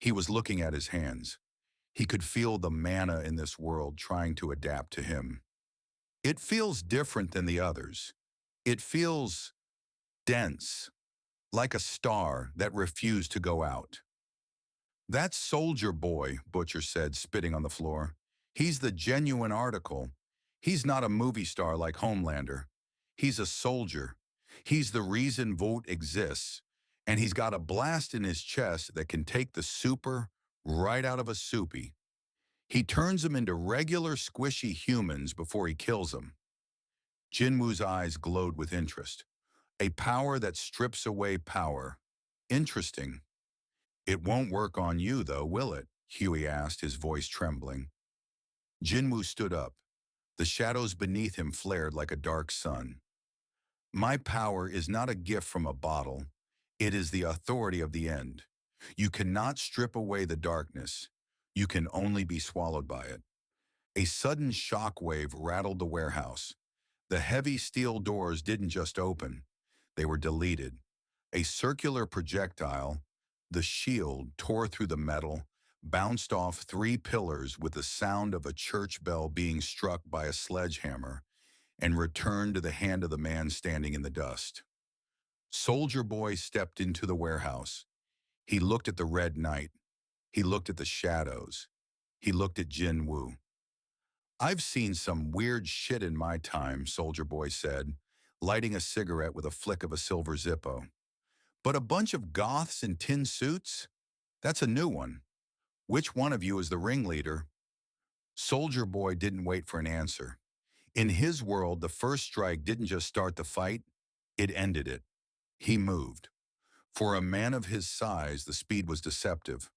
Speaker 1: He was looking at his hands. He could feel the mana in this world trying to adapt to him. "It feels different than the others. It feels dense, like a star that refused to go out." "That's Soldier Boy," Butcher said, spitting on the floor. "He's the genuine article. He's not a movie star like Homelander. He's a soldier. He's the reason Vought exists, and he's got a blast in his chest that can take the super right out of a soupy. He turns them into regular squishy humans before he kills them." Jinwoo's eyes glowed with interest. "A power that strips away power. Interesting." "It won't work on you, though, will it?" Huey asked, his voice trembling. Jinwoo stood up. The shadows beneath him flared like a dark sun. "My power is not a gift from a bottle. It is the authority of the end. You cannot strip away the darkness. You can only be swallowed by it." A sudden shock wave rattled the warehouse. The heavy steel doors didn't just open. They were deleted. A circular projectile, the shield, tore through the metal, bounced off 3 pillars with the sound of a church bell being struck by a sledgehammer, and returned to the hand of the man standing in the dust. Soldier Boy stepped into the warehouse. He looked at the red night. He looked at the shadows. He looked at Jin-woo. "I've seen some weird shit in my time," Soldier Boy said, lighting a cigarette with a flick of a silver Zippo. "But a bunch of goths in tin suits? That's a new one. Which one of you is the ringleader?" Soldier Boy didn't wait for an answer. In his world, the first strike didn't just start the fight, it ended it. He moved. For a man of his size, the speed was deceptive.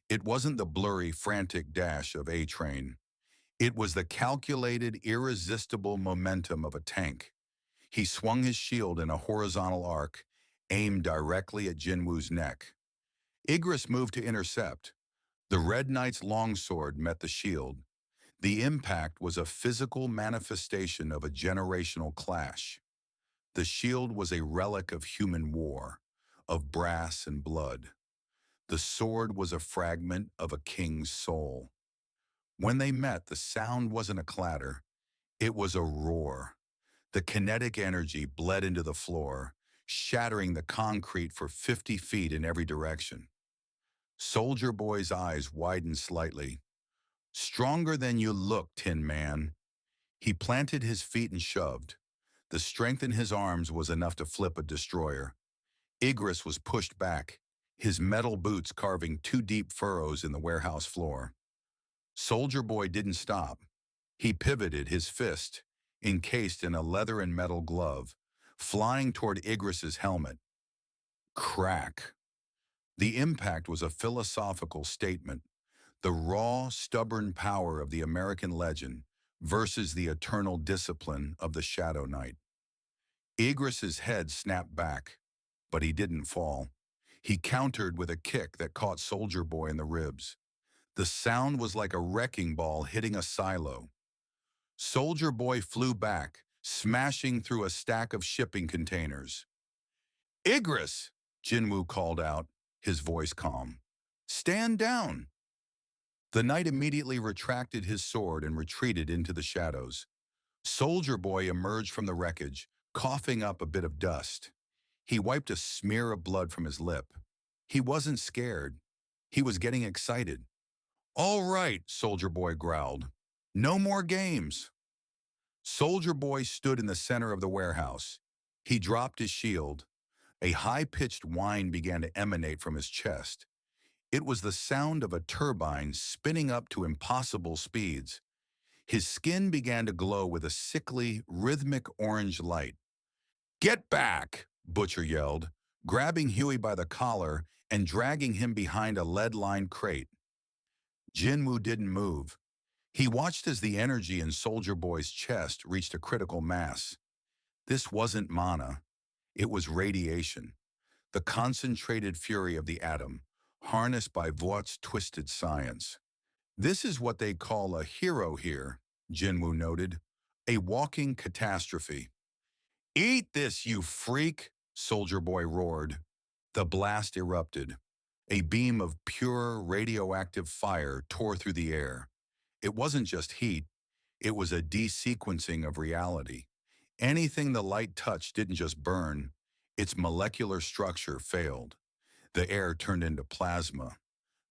Speaker 1: It wasn't the blurry, frantic dash of A-Train. It was the calculated, irresistible momentum of a tank. He swung his shield in a horizontal arc, aimed directly at Jinwoo's neck. Igris moved to intercept. The Red Knight's longsword met the shield. The impact was a physical manifestation of a generational clash. The shield was a relic of human war, of brass and blood. The sword was a fragment of a king's soul. When they met, the sound wasn't a clatter. It was a roar. The kinetic energy bled into the floor, shattering the concrete for 50 feet in every direction. Soldier Boy's eyes widened slightly. "Stronger than you look, Tin Man." He planted his feet and shoved. The strength in his arms was enough to flip a destroyer. Igris was pushed back, his metal boots carving 2 deep furrows in the warehouse floor. Soldier Boy didn't stop. He pivoted, his fist, encased in a leather and metal glove, flying toward Igris's helmet. Crack. The impact was a philosophical statement. The raw, stubborn power of the American legend versus the eternal discipline of the Shadow Knight. Igris's head snapped back, but he didn't fall. He countered with a kick that caught Soldier Boy in the ribs. The sound was like a wrecking ball hitting a silo. Soldier Boy flew back, smashing through a stack of shipping containers. "Igris!" Jinwoo called out, his voice calm. "Stand down!" The knight immediately retracted his sword and retreated into the shadows. Soldier Boy emerged from the wreckage, coughing up a bit of dust. He wiped a smear of blood from his lip. He wasn't scared. He was getting excited. "All right," Soldier Boy growled. "No more games." Soldier Boy stood in the center of the warehouse. He dropped his shield. A high-pitched whine began to emanate from his chest. It was the sound of a turbine spinning up to impossible speeds. His skin began to glow with a sickly, rhythmic orange light. "Get back!" Butcher yelled, grabbing Huey by the collar and dragging him behind a lead-lined crate. Jin-woo didn't move. He watched as the energy in Soldier Boy's chest reached a critical mass. This wasn't mana. It was radiation, the concentrated fury of the atom, harnessed by Vought's twisted science. This is what they call a hero here, Jin-woo noted. A walking catastrophe. Eat this, you freak, Soldier Boy roared. The blast erupted. A beam of pure radioactive fire tore through the air. It wasn't just heat, it was a desequencing of reality. Anything the light touched didn't just burn, its molecular structure failed. The air turned into plasma.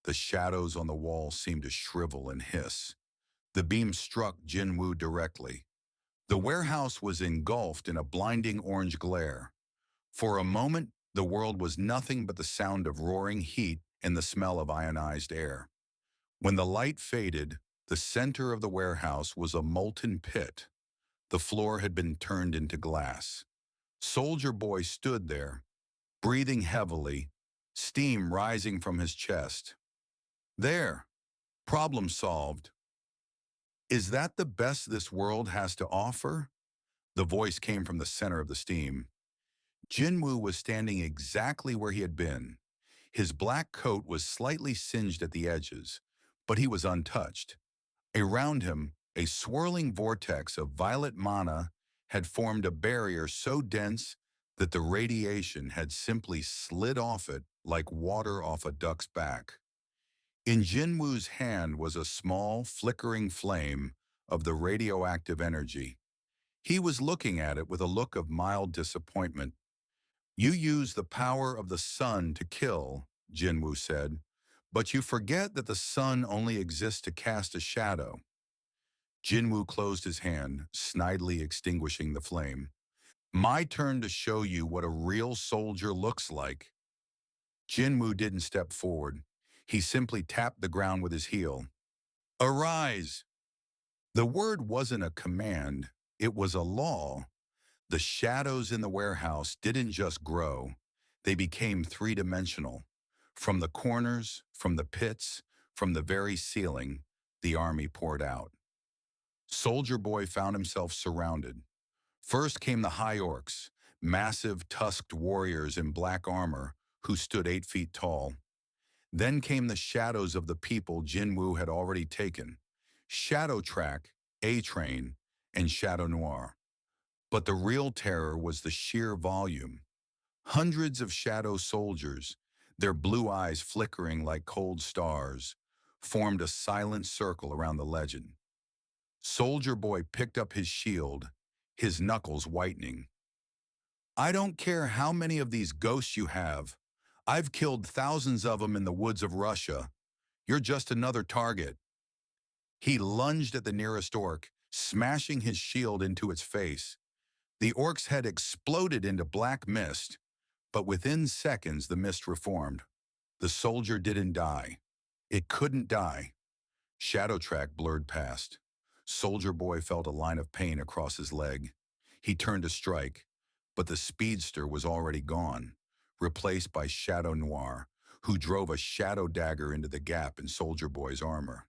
Speaker 1: The shadows on the wall seemed to shrivel and hiss. The beam struck Jin-woo directly. The warehouse was engulfed in a blinding orange glare. For a moment, the world was nothing but the sound of roaring heat and the smell of ionized air. When the light faded, the center of the warehouse was a molten pit. The floor had been turned into glass. Soldier Boy stood there, breathing heavily, steam rising from his chest. There, problem solved. Is that the best this world has to offer? The voice came from the center of the steam. Jin-woo was standing exactly where he had been. His black coat was slightly singed at the edges, but he was untouched. Around him, a swirling vortex of violet mana had formed a barrier so dense that the radiation had simply slid off it like water off a duck's back. In Jin-woo's hand was a small, flickering flame of the radioactive energy. He was looking at it with a look of mild disappointment. You use the power of the sun to kill, Jin-woo said, but you forget that the sun only exists to cast a shadow. Jin-woo closed his hand, snidely extinguishing the flame. My turn to show you what a real soldier looks like. Jin-woo didn't step forward. He simply tapped the ground with his heel. Arise! The word wasn't a command, it was a law. The shadows in the warehouse didn't just grow, they became three-dimensional. From the corners, from the pits, from the very ceiling, the army poured out. Soldier Boy found himself surrounded. First came the High Orcs, massive tusked warriors in black armor who stood 8 feet tall. Then came the shadows of the people Jin-woo had already taken, Shadow Track, A-Train, and Shadow Noir. But the real terror was the sheer volume. Hundreds of shadow soldiers, their blue eyes flickering like cold stars, formed a silent circle around the legend. Soldier Boy picked up his shield, his knuckles whitening. I don't care how many of these ghosts you have. I've killed thousands of them in the woods of Russia. You're just another target. He lunged at the nearest orc, smashing his shield into its face. The orc's head exploded into black mist, but within seconds the mist reformed. The soldier didn't die. It couldn't die. Shadow Track blurred past. Soldier Boy felt a line of pain across his leg. He turned to strike, but the speedster was already gone, replaced by Shadow Noir, who drove a shadow dagger into the gap in Soldier Boy's armor.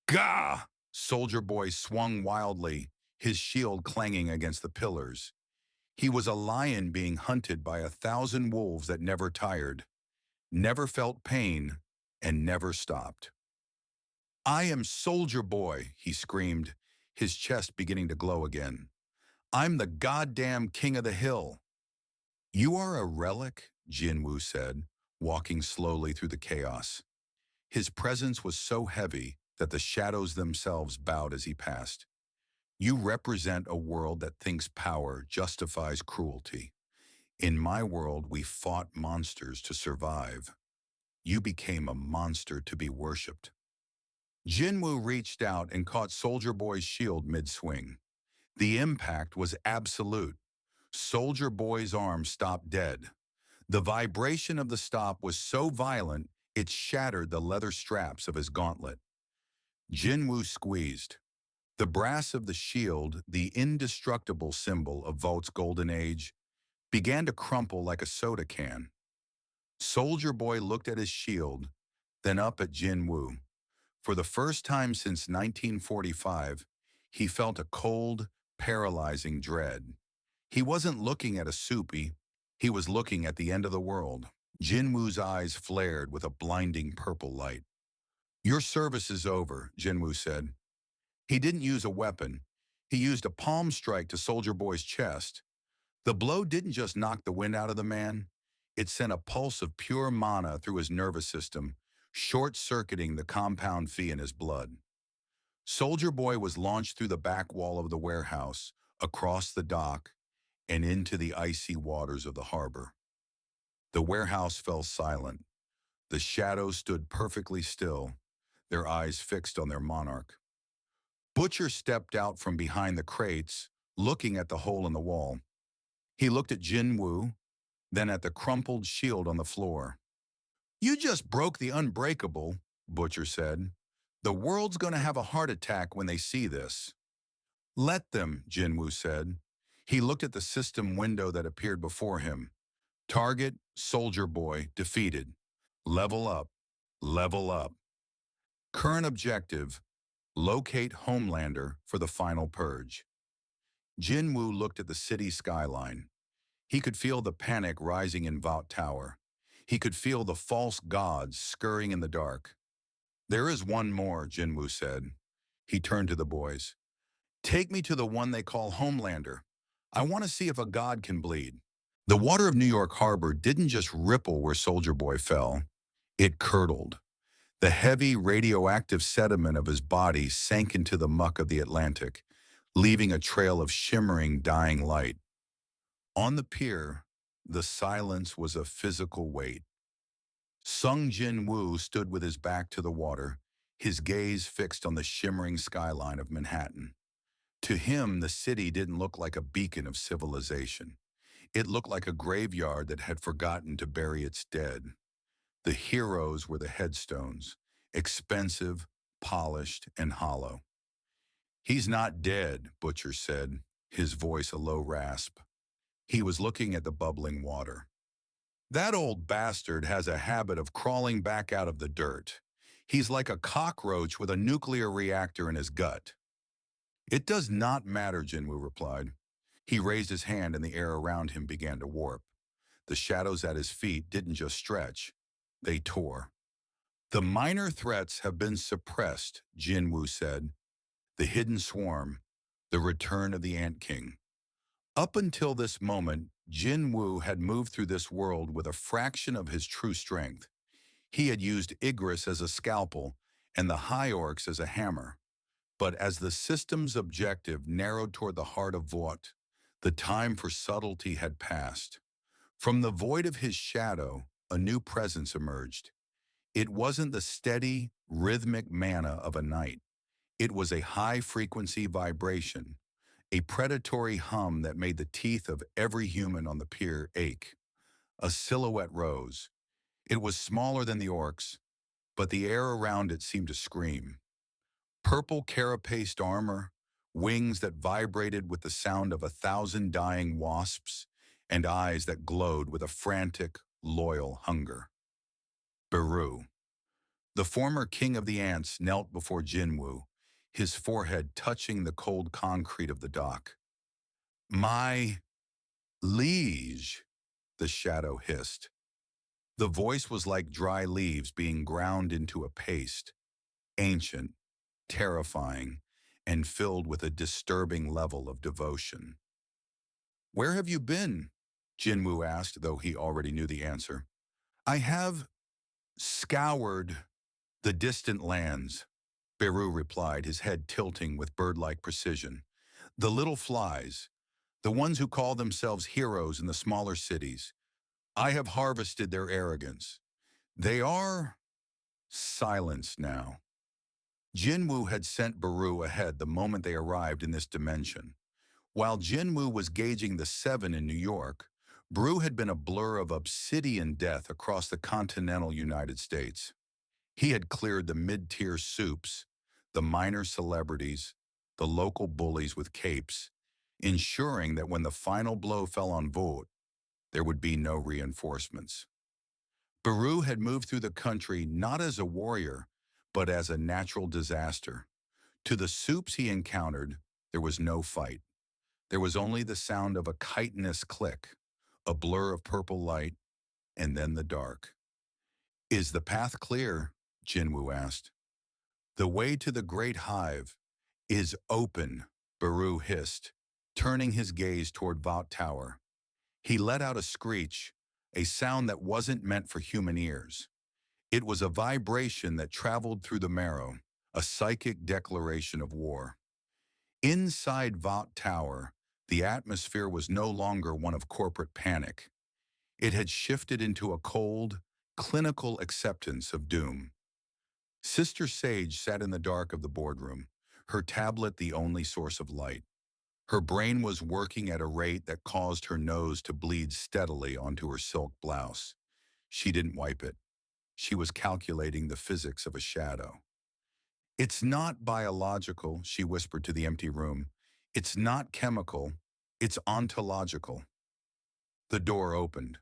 Speaker 1: Gah! Soldier Boy swung wildly, his shield clanging against the pillars. He was a lion being hunted by 1,000 wolves that never tired, never felt pain, and never stopped. I am Soldier Boy, he screamed, his chest beginning to glow again. I'm the goddamn king of the hill. You are a relic, Jin-woo said, walking slowly through the chaos. His presence was so heavy that the shadows themselves bowed as he passed. You represent a world that thinks power justifies cruelty. In my world, we fought monsters to survive. You became a monster to be worshipped. Jin-woo reached out and caught Soldier Boy's shield mid-swing. The impact was absolute. Soldier Boy's arm stopped dead. The vibration of the stop was so violent, it shattered the leather straps of his gauntlet. Jin-woo squeezed. The brass of the shield, the indestructible symbol of Vaught's golden age, began to crumple like a soda can. Soldier Boy looked at his shield, then up at Jin-woo. For the first time since 1945, he felt a cold, paralyzing dread. He wasn't looking at a Soupy, he was looking at the end of the world. Jin-woo's eyes flared with a blinding purple light. Your service is over, Jin-woo said. He didn't use a weapon. He used a palm strike to Soldier Boy's chest. The blow didn't just knock the wind out of the man. It sent a pulse of pure mana through his nervous system, short-circuiting the compound phi in his blood. Soldier Boy was launched through the back wall of the warehouse, across the dock, and into the icy waters of the harbor. The warehouse fell silent. The shadows stood perfectly still, their eyes fixed on their monarch. Butcher stepped out from behind the crates, looking at the hole in the wall. He looked at Jin-woo, then at the crumpled shield on the floor. You just broke the unbreakable, Butcher said. The world's gonna have a heart attack when they see this. Let them, Jin-woo said. He looked at the system window that appeared before him. Target, Soldier Boy, defeated. Level up, level up. Current objective, locate Homelander for the final purge. Jin-woo looked at the city skyline. He could feel the panic rising in Vought Tower. He could feel the false gods scurrying in the dark. There is one more, Jin-woo said. He turned to the boys. Take me to the one they call Homelander. I want to see if a god can bleed. The water of New York Harbor didn't just ripple where Soldier Boy fell. It curdled. The heavy radioactive sediment of his body sank into the muck of the Atlantic, leaving a trail of shimmering, dying light. On the pier, the silence was a physical weight. Sung Jin-woo stood with his back to the water, his gaze fixed on the shimmering skyline of Manhattan. To him, the city didn't look like a beacon of civilization. It looked like a graveyard that had forgotten to bury its dead. The heroes were the headstones, expensive, polished, and hollow. He's not dead, Butcher said, his voice a low rasp. He was looking at the bubbling water. That old bastard has a habit of crawling back out of the dirt. He's like a cockroach with a nuclear reactor in his gut. It does not matter, Jin-woo replied. He raised his hand and the air around him began to warp. The shadows at his feet didn't just stretch, they tore. The minor threats have been suppressed, Jin-woo said. The hidden swarm, the return of the Ant King. Up until this moment, Jin-woo had moved through this world with a fraction of his true strength. He had used Igris as a scalpel and the High Orcs as a hammer. But as the system's objective narrowed toward the heart of Vought, the time for subtlety had passed. From the void of his shadow, a new presence emerged. It wasn't the steady, rhythmic mana of a night. It was a high-frequency vibration, a predatory hum that made the teeth of every human on the pier ache. A silhouette rose. It was smaller than the orcs, but the air around it seemed to scream. Purple carapaced armor, wings that vibrated with the sound of 1,000 dying wasps, and eyes that glowed with a frantic, loyal hunger. Beru. The former king of the ants knelt before Jin-woo, his forehead touching the cold concrete of the dock. My liege, the shadow hissed. The voice was like dry leaves being ground into a paste, ancient, terrifying, and filled with a disturbing level of devotion. Where have you been? Jin-woo asked, though he already knew the answer. I have scoured the distant lands, Beru replied, his head tilting with bird-like precision. The little flies, the ones who call themselves heroes in the smaller cities. I have harvested their arrogance. They are silenced now. Jin-woo had sent Beru ahead the moment they arrived in this dimension. While Jin-woo was gauging the Seven in New York, Beru had been a blur of obsidian death across the continental United States. He had cleared the mid-tier Supes, the minor celebrities, the local bullies with capes, ensuring that when the final blow fell on Vought, there would be no reinforcements. Beru had moved through the country not as a warrior, but as a natural disaster. To the Supes he encountered, there was no fight. There was only the sound of a chitinous click, a blur of purple light, and then the dark. Is the path clear? Jin-woo asked. The way to the great hive is open, Baru hissed, turning his gaze toward Vought Tower. He let out a screech, a sound that wasn't meant for human ears. It was a vibration that traveled through the marrow, a psychic declaration of war. Inside Vought Tower, the atmosphere was no longer one of corporate panic. It had shifted into a cold, clinical acceptance of doom. Sister Sage sat in the dark of the boardroom, her tablet the only source of light. Her brain was working at a rate that caused her nose to bleed steadily onto her silk blouse. She didn't wipe it. She was calculating the physics of a shadow. It's not biological, she whispered to the empty room. It's not chemical, it's ontological. The door opened.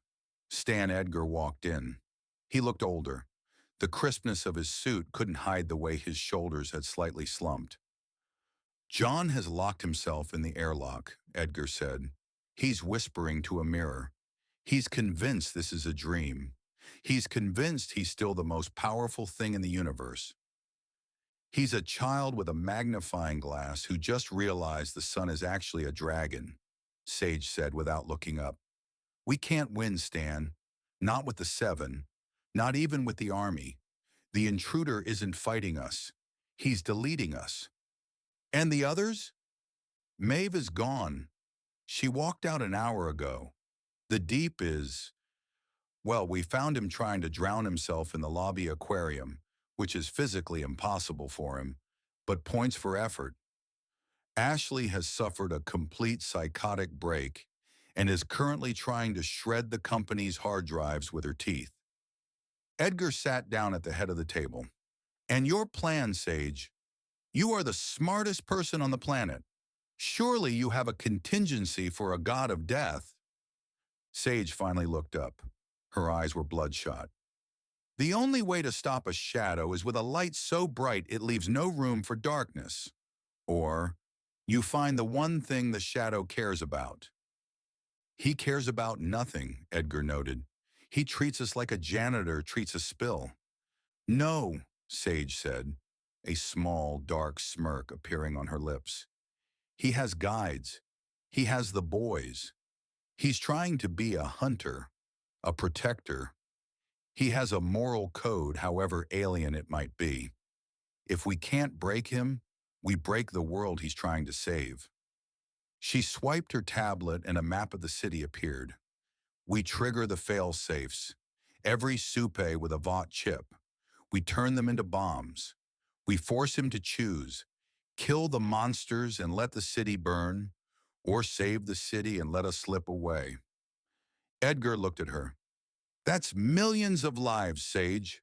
Speaker 1: Stan Edgar walked in. He looked older. The crispness of his suit couldn't hide the way his shoulders had slightly slumped. John has locked himself in the airlock, Edgar said. He's whispering to a mirror. He's convinced this is a dream. He's convinced he's still the most powerful thing in the universe. He's a child with a magnifying glass who just realized the sun is actually a dragon, Sage said without looking up. We can't win, Stan. Not with the Seven. Not even with the army. The intruder isn't fighting us. He's deleting us. And the others? Maeve is gone. She walked out an hour ago. The Deep is... Well, we found him trying to drown himself in the lobby aquarium, which is physically impossible for him, but points for effort. Ashley has suffered a complete psychotic break and is currently trying to shred the company's hard drives with her teeth. Edgar sat down at the head of the table. And your plan, Sage? You are the smartest person on the planet. Surely you have a contingency for a god of death. Sage finally looked up. Her eyes were bloodshot. The only way to stop a shadow is with a light so bright it leaves no room for darkness. Or, you find the one thing the shadow cares about. He cares about nothing, Edgar noted. He treats us like a janitor treats a spill. No, Sage said, a small, dark smirk appearing on her lips. He has guides. He has the boys. He's trying to be a hunter, a protector. He has a moral code, however alien it might be. If we can't break him, we break the world he's trying to save. She swiped her tablet and a map of the city appeared. We trigger the fail-safes. Every Supe with a Vought chip. We turn them into bombs. We force him to choose. Kill the monsters and let the city burn, or save the city and let us slip away. Edgar looked at her. That's millions of lives, Sage.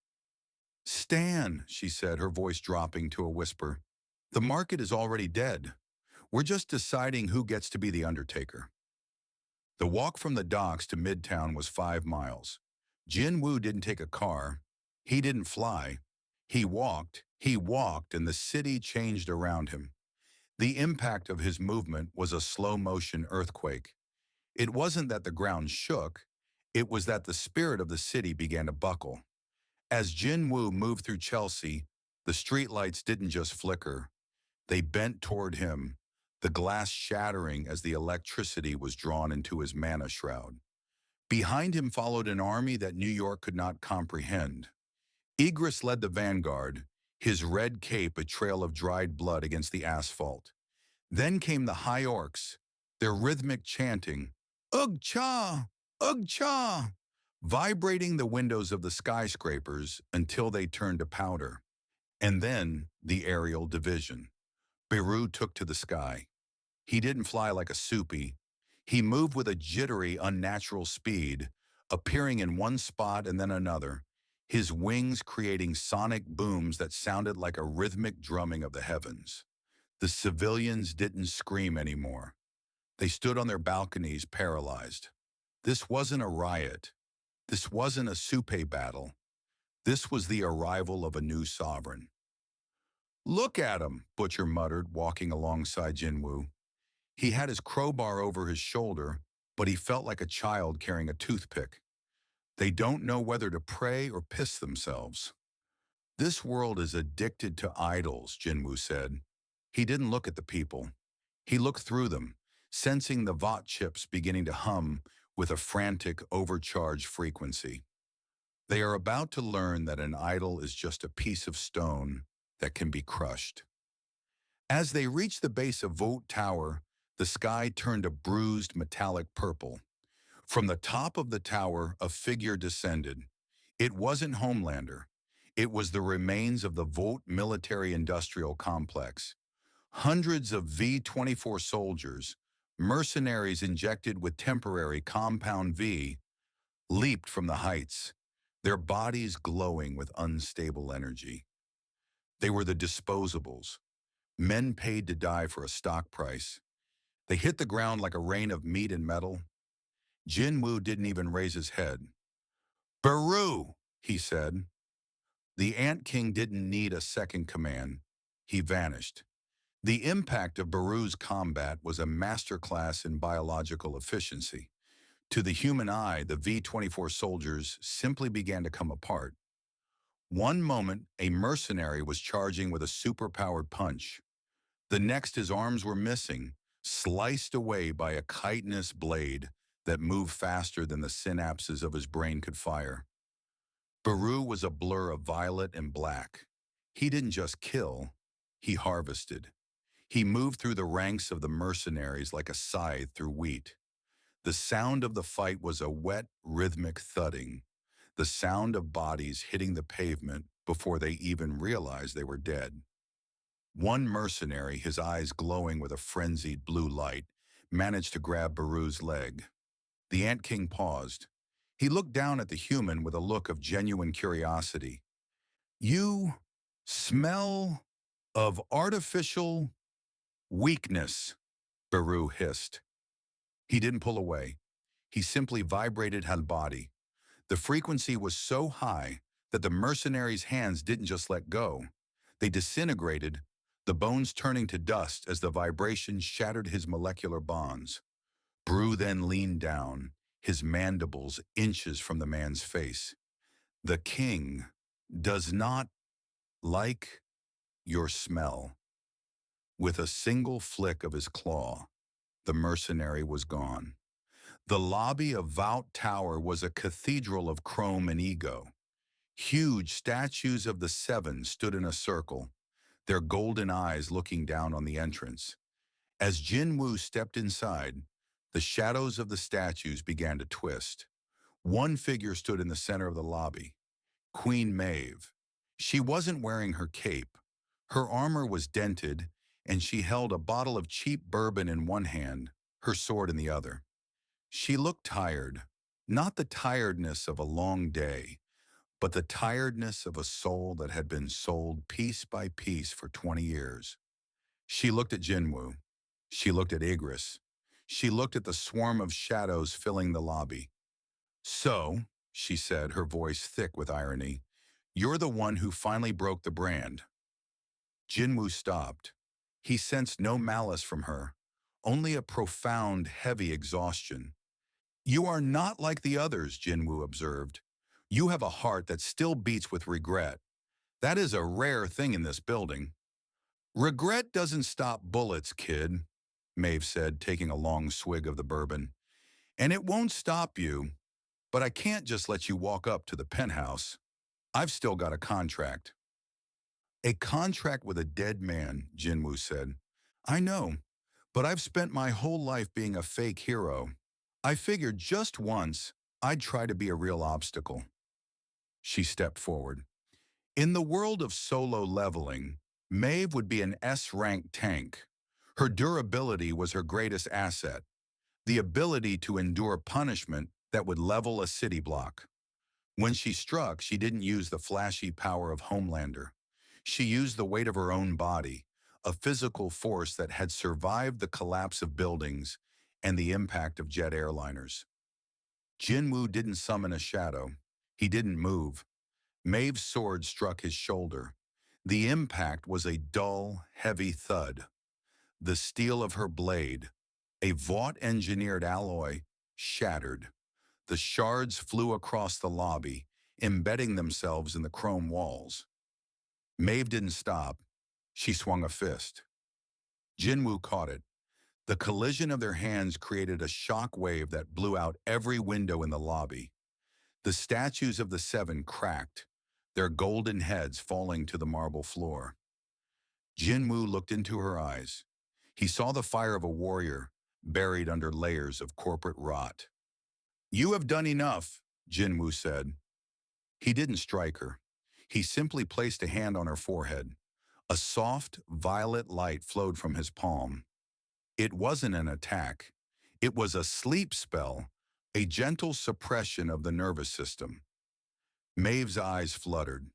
Speaker 1: Stan, she said, her voice dropping to a whisper. The market is already dead. We're just deciding who gets to be the Undertaker. The walk from the docks to Midtown was 5 miles. Jin-woo didn't take a car. He didn't fly. He walked, and the city changed around him. The impact of his movement was a slow-motion earthquake. It wasn't that the ground shook, it was that the spirit of the city began to buckle. As Jin-woo moved through Chelsea, the streetlights didn't just flicker. They bent toward him, the glass shattering as the electricity was drawn into his mana shroud. Behind him followed an army that New York could not comprehend. Igris led the vanguard, his red cape a trail of dried blood against the asphalt. Then came the High Orcs, their rhythmic chanting, Ugh-cha! Ugh-cha! Vibrating the windows of the skyscrapers until they turned to powder. And then the aerial division. Beru took to the sky. He didn't fly like a soupy. He moved with a jittery, unnatural speed, appearing in one spot and then another, his wings creating sonic booms that sounded like a rhythmic drumming of the heavens. The civilians didn't scream anymore. They stood on their balconies, paralyzed. This wasn't a riot. This wasn't a Supe battle. This was the arrival of a new sovereign. Look at him, Butcher muttered, walking alongside Jin-woo. He had his crowbar over his shoulder, but he felt like a child carrying a toothpick. They don't know whether to pray or piss themselves. This world is addicted to idols, Jin-woo said. He didn't look at the people. He looked through them, sensing the Vought chips beginning to hum with a frantic, overcharged frequency. They are about to learn that an idol is just a piece of stone that can be crushed. As they reached the base of Vought Tower, the sky turned a bruised metallic purple. From the top of the tower, a figure descended. It wasn't Homelander. It was the remains of the Vought military-industrial complex. Hundreds of V-24 soldiers, mercenaries injected with temporary Compound V, leaped from the heights, their bodies glowing with unstable energy. They were the disposables, men paid to die for a stock price. They hit the ground like a rain of meat and metal. Jin-woo didn't even raise his head. "Baru," he said. The Ant King didn't need a second command. He vanished. The impact of Baru's combat was a masterclass in biological efficiency. To the human eye, the V-24 soldiers simply began to come apart. One moment, a mercenary was charging with a superpowered punch. The next, his arms were missing, sliced away by a chitinous blade that moved faster than the synapses of his brain could fire. Baru was a blur of violet and black. He didn't just kill, he harvested. He moved through the ranks of the mercenaries like a scythe through wheat. The sound of the fight was a wet, rhythmic thudding, the sound of bodies hitting the pavement before they even realized they were dead. One mercenary, his eyes glowing with a frenzied blue light, managed to grab Baru's leg. The Ant King paused. He looked down at the human with a look of genuine curiosity. "You smell of artificial weakness," Baru hissed. He didn't pull away. He simply vibrated his body. The frequency was so high that the mercenary's hands didn't just let go. They disintegrated, the bones turning to dust as the vibration shattered his molecular bonds. Baru then leaned down, his mandibles inches from the man's face. "The king does not like your smell." With a single flick of his claw, the mercenary was gone. The lobby of Vought Tower was a cathedral of chrome and ego. Huge statues of the Seven stood in a circle, their golden eyes looking down on the entrance. As Jin-woo stepped inside, the shadows of the statues began to twist. One figure stood in the center of the lobby, Queen Maeve. She wasn't wearing her cape. Her armor was dented, and she held a bottle of cheap bourbon in one hand, her sword in the other. She looked tired, not the tiredness of a long day, but the tiredness of a soul that had been sold piece by piece for 20 years. She looked at Jin-woo. She looked at Igris. She looked at the swarm of shadows filling the lobby. "So," she said, her voice thick with irony, "you're the one who finally broke the brand." Jin-woo stopped. He sensed no malice from her, only a profound, heavy exhaustion. "You are not like the others," Jin-woo observed. "You have a heart that still beats with regret. That is a rare thing in this building." "Regret doesn't stop bullets, kid," Maeve said, taking a long swig of the bourbon. "And it won't stop you, but I can't just let you walk up to the penthouse. I've still got a contract." "A contract with a dead man," Jin-woo said. "I know, but I've spent my whole life being a fake hero. I figured just once I'd try to be a real obstacle." She stepped forward. "In the world of solo leveling, Maeve would be an S-rank tank. Her durability was her greatest asset, the ability to endure punishment that would level a city block. When she struck, she didn't use the flashy power of Homelander. She used the weight of her own body, a physical force that had survived the collapse of buildings and the impact of jet airliners." Jin-woo didn't summon a shadow. He didn't move. Maeve's sword struck his shoulder. The impact was a dull, heavy thud. The steel of her blade, a Vought-engineered alloy, shattered. The shards flew across the lobby, embedding themselves in the chrome walls. Maeve didn't stop. She swung a fist. Jin-woo caught it. The collision of their hands created a shock wave that blew out every window in the lobby. The statues of the seven cracked, their golden heads falling to the marble floor. Jin-woo looked into her eyes. He saw the fire of a warrior, buried under layers of corporate rot. "You have done enough," Jin-woo said. He didn't strike her. He simply placed a hand on her forehead. A soft, violet light flowed from his palm. It wasn't an attack. It was a sleep spell, a gentle suppression of the nervous system. Maeve's eyes fluttered.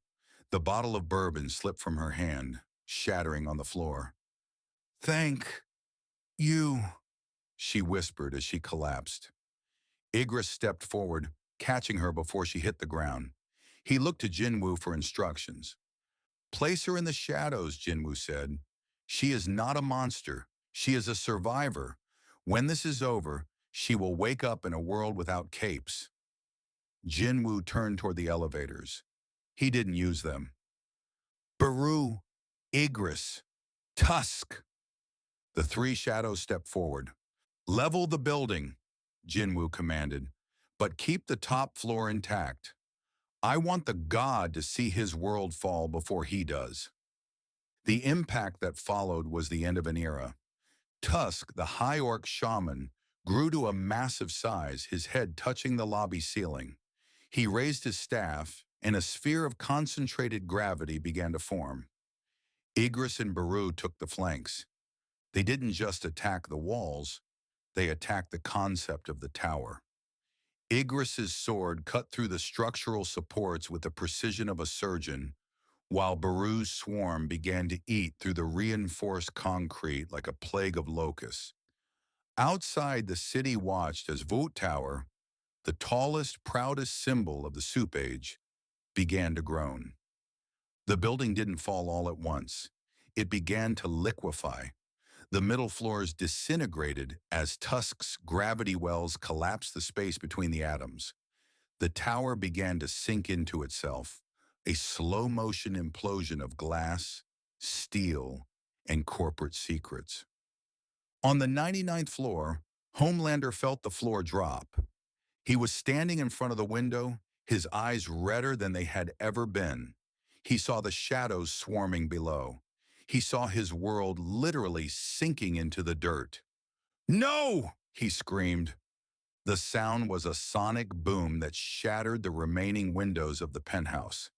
Speaker 1: The bottle of bourbon slipped from her hand, shattering on the floor. "Thank you," she whispered as she collapsed. Igris stepped forward, catching her before she hit the ground. He looked to Jin-woo for instructions. "Place her in the shadows," Jin-woo said. "She is not a monster. She is a survivor. When this is over, she will wake up in a world without capes." Jin-woo turned toward the elevators. He didn't use them. "Baru, Igris, Tusk." The three shadows stepped forward. "Level the building," Jin-woo commanded, "but keep the top floor intact. I want the god to see his world fall before he does." The impact that followed was the end of an era. Tusk, the high orc shaman, grew to a massive size, his head touching the lobby ceiling. He raised his staff, and a sphere of concentrated gravity began to form. Igris and Baru took the flanks. They didn't just attack the walls, they attacked the concept of the tower. Igris's sword cut through the structural supports with the precision of a surgeon, while Baru's swarm began to eat through the reinforced concrete like a plague of locusts. Outside, the city watched as Vought Tower, the tallest, proudest symbol of the Soup Age, began to groan. The building didn't fall all at once. It began to liquefy. The middle floors disintegrated as Tusk's gravity wells collapsed the space between the atoms. The tower began to sink into itself, a slow-motion implosion of glass, steel, and corporate secrets. On the 99th floor, Homelander felt the floor drop. He was standing in front of the window, his eyes redder than they had ever been. He saw the shadows swarming below. He saw his world literally sinking into the dirt. "No!" he screamed. The sound was a sonic boom that shattered the remaining windows of the penthouse.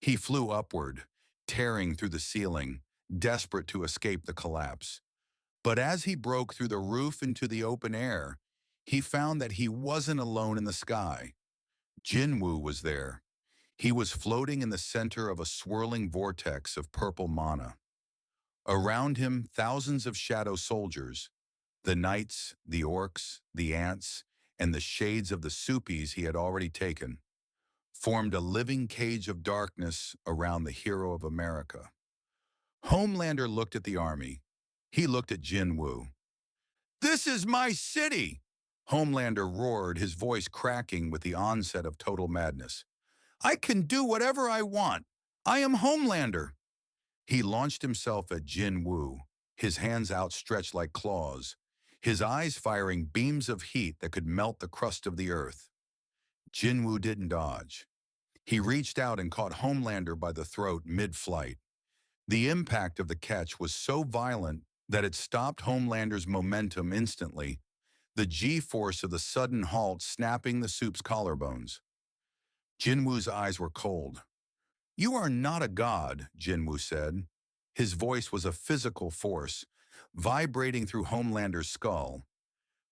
Speaker 1: He flew upward, tearing through the ceiling, desperate to escape the collapse. But as he broke through the roof into the open air, he found that he wasn't alone in the sky. Jin-woo was there. He was floating in the center of a swirling vortex of purple mana. Around him, thousands of shadow soldiers, the knights, the orcs, the ants, and the shades of the Supes he had already taken, formed a living cage of darkness around the hero of America. Homelander looked at the army. He looked at Jin-woo. "This is my city!" Homelander roared, his voice cracking with the onset of total madness. "I can do whatever I want. I am Homelander." He launched himself at Jin-woo, his hands outstretched like claws, his eyes firing beams of heat that could melt the crust of the earth. Jin-woo didn't dodge. He reached out and caught Homelander by the throat mid-flight. The impact of the catch was so violent that it stopped Homelander's momentum instantly, the G-force of the sudden halt snapping the Soup's collarbones. Jin-woo's eyes were cold. "You are not a god," Jin-woo said. His voice was a physical force, vibrating through Homelander's skull.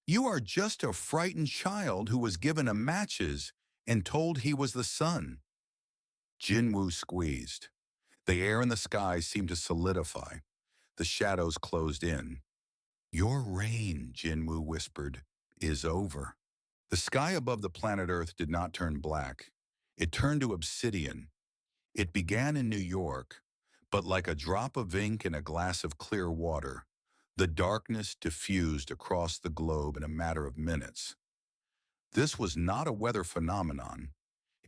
Speaker 1: "You are just a frightened child who was given a matches and told he was the sun." Jin-woo squeezed. The air in the sky seemed to solidify. The shadows closed in. "Your reign," Jin-woo whispered, "is over." The sky above the planet Earth did not turn black. It turned to obsidian. It began in New York, But like a drop of ink in a glass of clear water, the darkness diffused across the globe in a matter of minutes. This was not a weather phenomenon.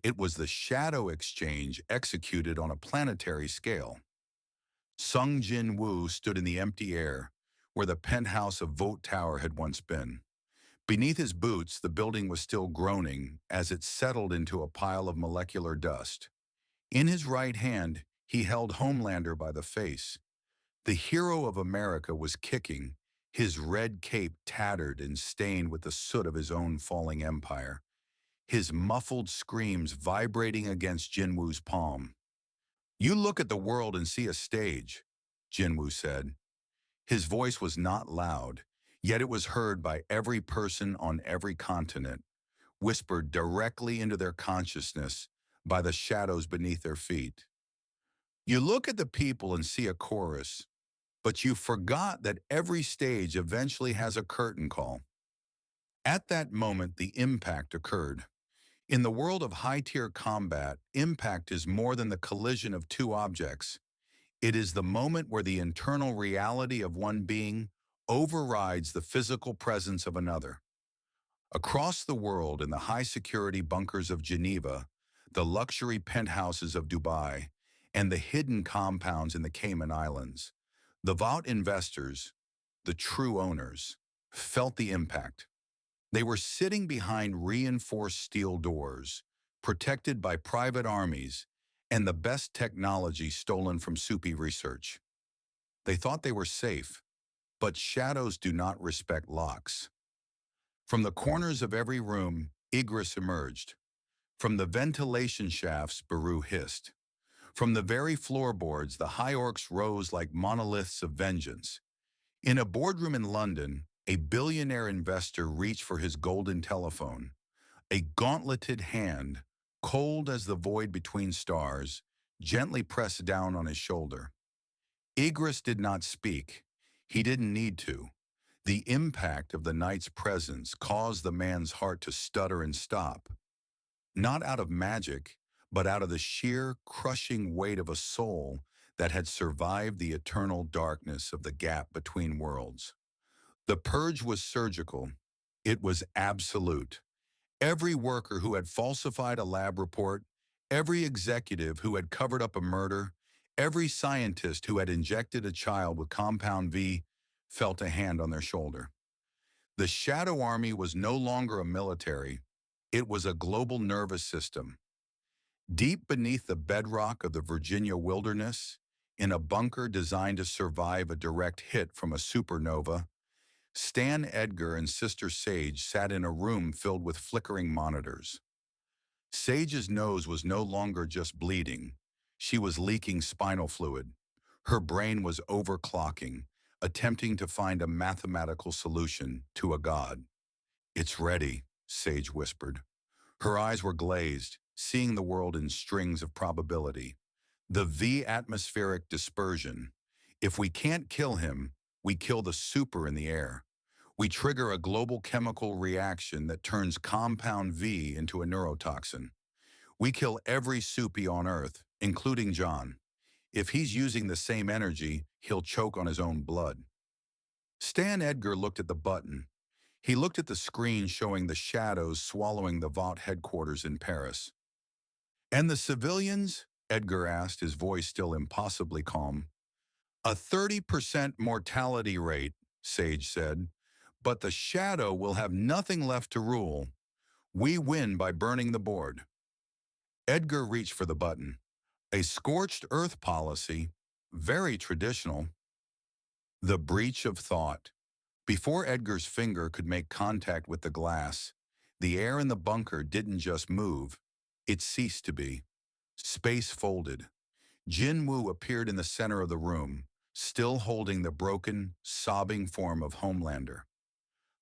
Speaker 1: It was the shadow exchange executed on a planetary scale. Jin-woo stood in the empty air, where the penthouse of Vought Tower had once been. Beneath his boots, the building was still groaning as it settled into a pile of molecular dust. In his right hand, he held Homelander by the face. The hero of America was kicking, his red cape tattered and stained with the soot of his own falling empire, his muffled screams vibrating against Jin-woo's palm. "You look at the world and see a stage," Jin-woo said. His voice was not loud, yet it was heard by every person on every continent, whispered directly into their consciousness by the shadows beneath their feet. "You look at the people and see a chorus, but you forgot that every stage eventually has a curtain call." At that moment, the impact occurred. In the world of high-tier combat, impact is more than the collision of two objects. It is the moment where the internal reality of one being overrides the physical presence of another. Across the world, in the high-security bunkers of Geneva, the luxury penthouses of Dubai, and the hidden compounds in the Cayman Islands, the Vought investors, the true owners, felt the impact. They were sitting behind reinforced steel doors, protected by private armies and the best technology stolen from Supes research. They thought they were safe, but shadows do not respect locks. From the corners of every room, egress emerged. From the ventilation shafts, Baru hissed. From the very floorboards, the high orcs rose like monoliths of vengeance. In a boardroom in London, a billionaire investor reached for his golden telephone. A gauntleted hand, cold as the void between stars, gently pressed down on his shoulder. Egress did not speak. He didn't need to. The impact of the night's presence caused the man's heart to stutter and stop. Not out of magic, but out of the sheer, crushing weight of a soul that had survived the eternal darkness of the gap between worlds. The purge was surgical. It was absolute. Every worker who had falsified a lab report, every executive who had covered up a murder, every scientist who had injected a child with Compound V felt a hand on their shoulder. The Shadow Army was no longer a military. It was a global nervous system. Deep beneath the bedrock of the Virginia wilderness, in a bunker designed to survive a direct hit from a supernova, Stan Edgar and Sister Sage sat in a room filled with flickering monitors. Sage's nose was no longer just bleeding. She was leaking spinal fluid. Her brain was overclocking, attempting to find a mathematical solution to a god. "It's ready," Sage whispered. Her eyes were glazed, seeing the world in strings of probability. The V atmospheric dispersion. If we can't kill him, we kill the super in the air. We trigger a global chemical reaction that turns compound V into a neurotoxin. We kill every Soupy on Earth, including John. If he's using the same energy, he'll choke on his own blood. Stan Edgar looked at the button. He looked at the screen showing the shadows swallowing the Vought headquarters in Paris. "And the civilians?" Edgar asked, his voice still impossibly calm. "A 30% mortality rate," Sage said. "But the shadow will have nothing left to rule. We win by burning the board." Edgar reached for the button. A scorched earth policy, very traditional. The breach of thought. Before Edgar's finger could make contact with the glass, the air in the bunker didn't just move, it ceased to be. Space folded. Jin-woo appeared in the center of the room, still holding the broken, sobbing form of Homelander.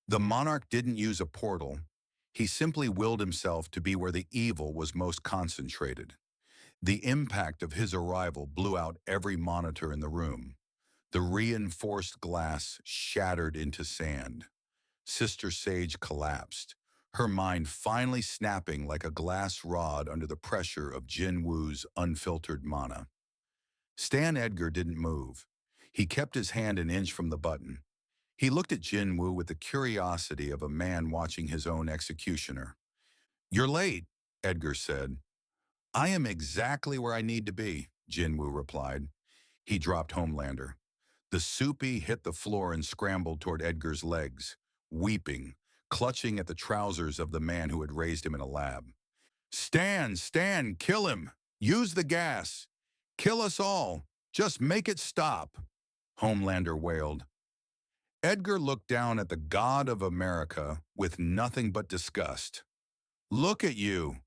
Speaker 1: The monarch didn't use a portal. He simply willed himself to be where the evil was most concentrated. The impact of his arrival blew out every monitor in the room. The reinforced glass shattered into sand. Sister Sage collapsed, her mind finally snapping like a glass rod under the pressure of Jin-woo's unfiltered mana. Stan Edgar didn't move. He kept his hand an inch from the button. He looked at Jin-woo with the curiosity of a man watching his own executioner. "You're late," Edgar said. "I am exactly where I need to be," Jin-woo replied. He dropped Homelander. The Supes hit the floor and scrambled toward Edgar's legs, weeping, clutching at the trousers of the man who had raised him in a lab. Stan, kill him! Use the gas! Kill us all! Just make it stop!" Homelander wailed. Edgar looked down at the God of America with nothing but disgust. "Look at you!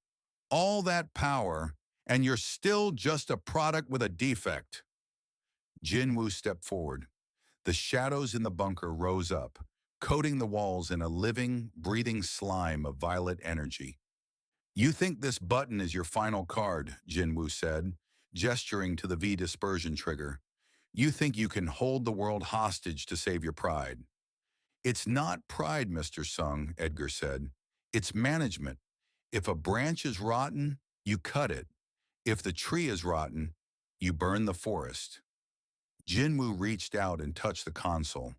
Speaker 1: All that power, and you're still just a product with a defect." Jin-woo stepped forward. The shadows in the bunker rose up, coating the walls in a living, breathing slime of violet energy. "You think this button is your final card," Jin-woo said, gesturing to the V dispersion trigger. "You think you can hold the world hostage to save your pride." "It's not pride, Mr. Sung," Edgar said. "It's management. If a branch is rotten, you cut it. If the tree is rotten, you burn the forest." Jin-woo reached out and touched the console.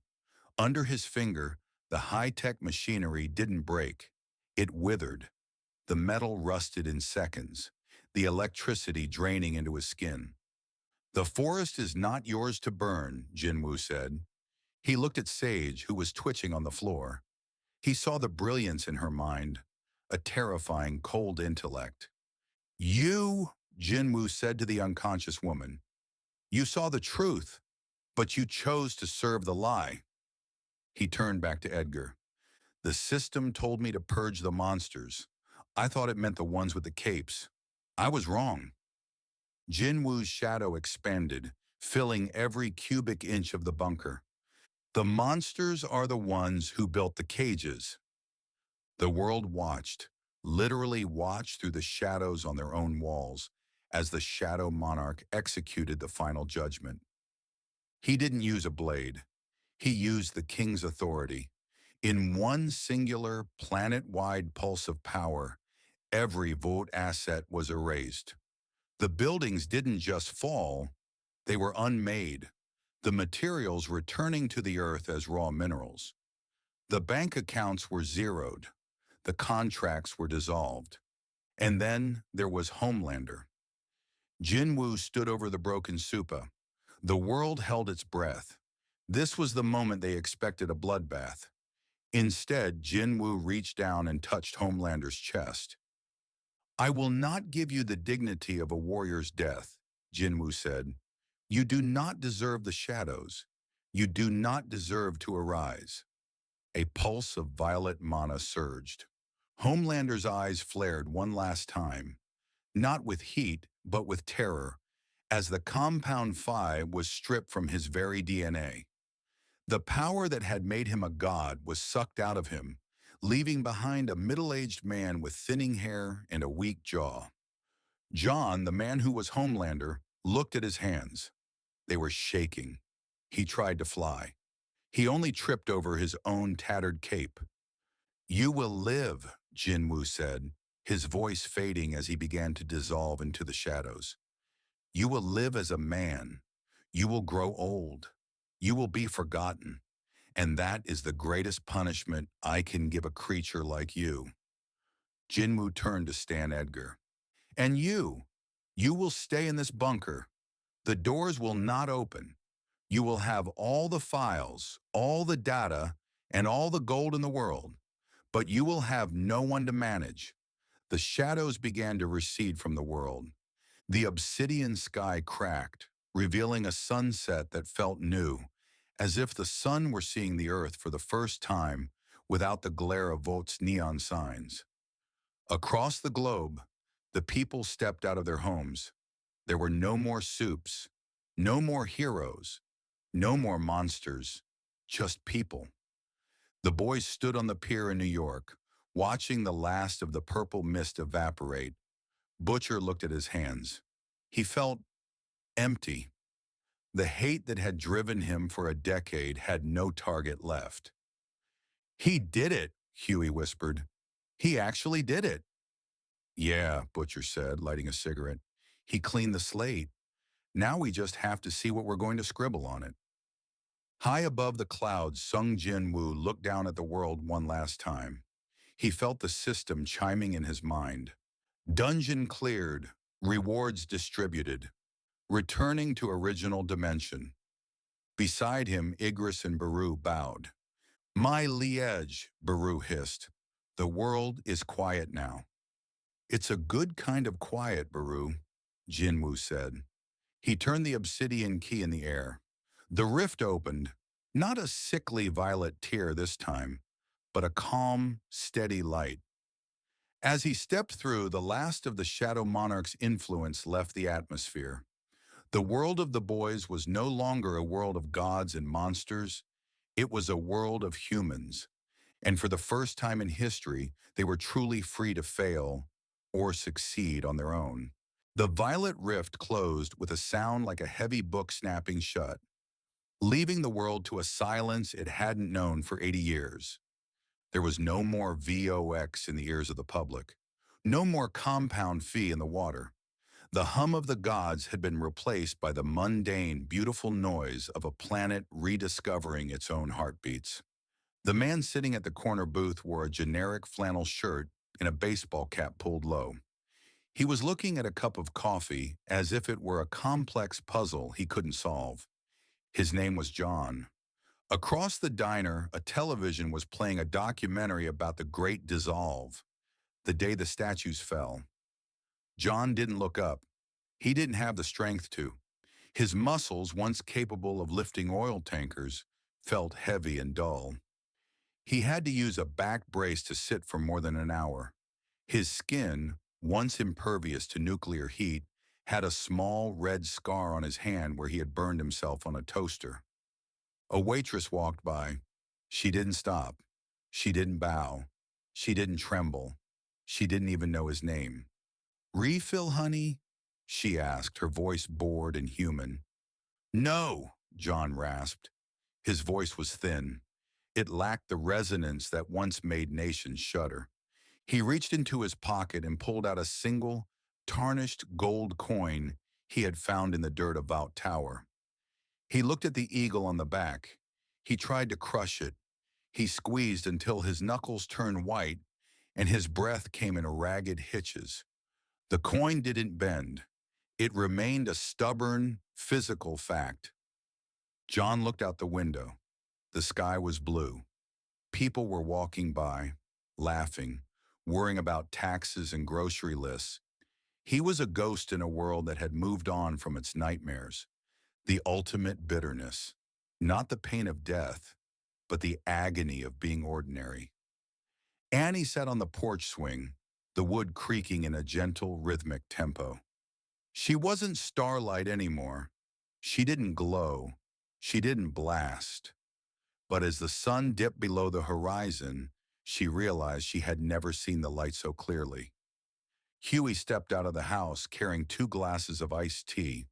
Speaker 1: Under his finger, the high-tech machinery didn't break. It withered. The metal rusted in seconds, the electricity draining into his skin. "The forest is not yours to burn," Jin-woo said. He looked at Sage, who was twitching on the floor. He saw the brilliance in her mind, a terrifying, cold intellect. "You," Jin-woo said to the unconscious woman, "you saw the truth, but you chose to serve the lie." He turned back to Edgar. "The system told me to purge the monsters. I thought it meant the ones with the capes. I was wrong." Jin-woo's shadow expanded, filling every cubic inch of the bunker. "The monsters are the ones who built the cages." The world watched, literally watched through the shadows on their own walls as the Shadow Monarch executed the final judgment. He didn't use a blade. He used the king's authority. In one singular, planet-wide pulse of power, every Vought asset was erased. The buildings didn't just fall, they were unmade, the materials returning to the earth as raw minerals. The bank accounts were zeroed, the contracts were dissolved. And then there was Homelander. Jin-woo stood over the broken Supa. The world held its breath. This was the moment they expected a bloodbath. Instead, Jin-woo reached down and touched Homelander's chest. "I will not give you the dignity of a warrior's death," Jin-woo said. "You do not deserve the shadows. You do not deserve to arise." A pulse of violet mana surged. Homelander's eyes flared one last time, not with heat, but with terror, as the compound phi was stripped from his very DNA. The power that had made him a god was sucked out of him, leaving behind a middle-aged man with thinning hair and a weak jaw. John, the man who was Homelander, looked at his hands. They were shaking. He tried to fly. He only tripped over his own tattered cape. "You will live," Jin-woo said, his voice fading as he began to dissolve into the shadows. "You will live as a man. You will grow old. You will be forgotten. And that is the greatest punishment I can give a creature like you." Jin-woo turned to Stan Edgar. "And you will stay in this bunker. The doors will not open. You will have all the files, all the data, and all the gold in the world, but you will have no one to manage." The shadows began to recede from the world. The obsidian sky cracked, revealing a sunset that felt new, as if the sun were seeing the earth for the first time without the glare of Vought's neon signs. Across the globe, the people stepped out of their homes. There were no more Supes, no more heroes, no more monsters, just people. The boys stood on the pier in New York, watching the last of the purple mist evaporate. Butcher looked at his hands. He felt empty. The hate that had driven him for a decade had no target left. "He did it," Huey whispered. "He actually did it." "Yeah," Butcher said, lighting a cigarette. "He cleaned the slate. Now we just have to see what we're going to scribble on it. High above the clouds, Sung Jin-woo looked down at the world one last time. He felt the system chiming in his mind. Dungeon cleared, rewards distributed, returning to original dimension. Beside him, Igris and Baru bowed. My liege, Baru hissed. The world is quiet now. It's a good kind of quiet, Baru, Jin-woo said. He turned the obsidian key in the air. The rift opened, not a sickly violet tear this time, but a calm, steady light. As he stepped through, the last of the Shadow Monarch's influence left the atmosphere. The world of the boys was no longer a world of gods and monsters. It was a world of humans. And for the first time in history, they were truly free to fail or succeed on their own. The violet rift closed with a sound like a heavy book snapping shut, leaving the world to a silence it hadn't known for 80 years. There was no more VOX in the ears of the public, no more compound fee in the water. The hum of the gods had been replaced by the mundane, beautiful noise of a planet rediscovering its own heartbeats. The man sitting at the corner booth wore a generic flannel shirt and a baseball cap pulled low. He was looking at a cup of coffee as if it were a complex puzzle he couldn't solve. His name was John. Across the diner, a television was playing a documentary about the Great Dissolve, the day the statues fell. John didn't look up. He didn't have the strength to. His muscles, once capable of lifting oil tankers, felt heavy and dull. He had to use a back brace to sit for more than an hour. His skin, once impervious to nuclear heat, had a small red scar on his hand where he had burned himself on a toaster. A waitress walked by. She didn't stop. She didn't bow. She didn't tremble. She didn't even know his name. "Refill, honey?" she asked, her voice bored and human. "No," John rasped. His voice was thin. It lacked the resonance that once made nations shudder. He reached into his pocket and pulled out a single, tarnished gold coin he had found in the dirt of Vought Tower. He looked at the eagle on the back. He tried to crush it. He squeezed until his knuckles turned white and his breath came in ragged hitches. The coin didn't bend. It remained a stubborn, physical fact. John looked out the window. The sky was blue. People were walking by, laughing, worrying about taxes and grocery lists. He was a ghost in a world that had moved on from its nightmares. The ultimate bitterness, not the pain of death, but the agony of being ordinary. Annie sat on the porch swing, the wood creaking in a gentle, rhythmic tempo. She wasn't starlight anymore. She didn't glow. She didn't blast. But as the sun dipped below the horizon, she realized she had never seen the light so clearly. Huey stepped out of the house carrying 2 glasses of iced tea.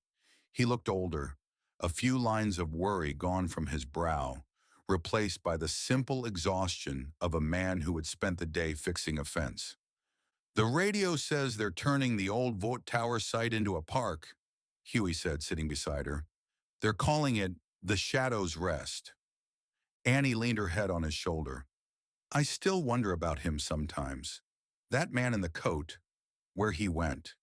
Speaker 1: He looked older, a few lines of worry gone from his brow, replaced by the simple exhaustion of a man who had spent the day fixing a fence. "The radio says they're turning the old Vought Tower site into a park," Huey said, sitting beside her. "They're calling it the Shadow's Rest." Annie leaned her head on his shoulder. "I still wonder about him sometimes. That man in the coat, where he went."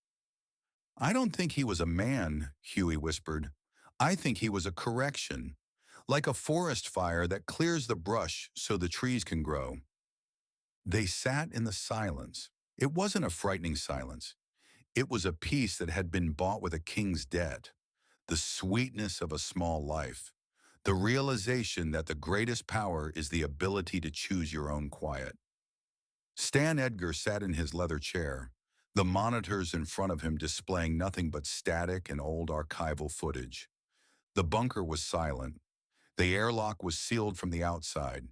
Speaker 1: "I don't think he was a man," Huey whispered. "I think he was a correction, like a forest fire that clears the brush so the trees can grow." They sat in the silence. It wasn't a frightening silence. It was a peace that had been bought with a king's debt, the sweetness of a small life, the realization that the greatest power is the ability to choose your own quiet. Stan Edgar sat in his leather chair, the monitors in front of him displaying nothing but static and old archival footage. The bunker was silent. The airlock was sealed from the outside.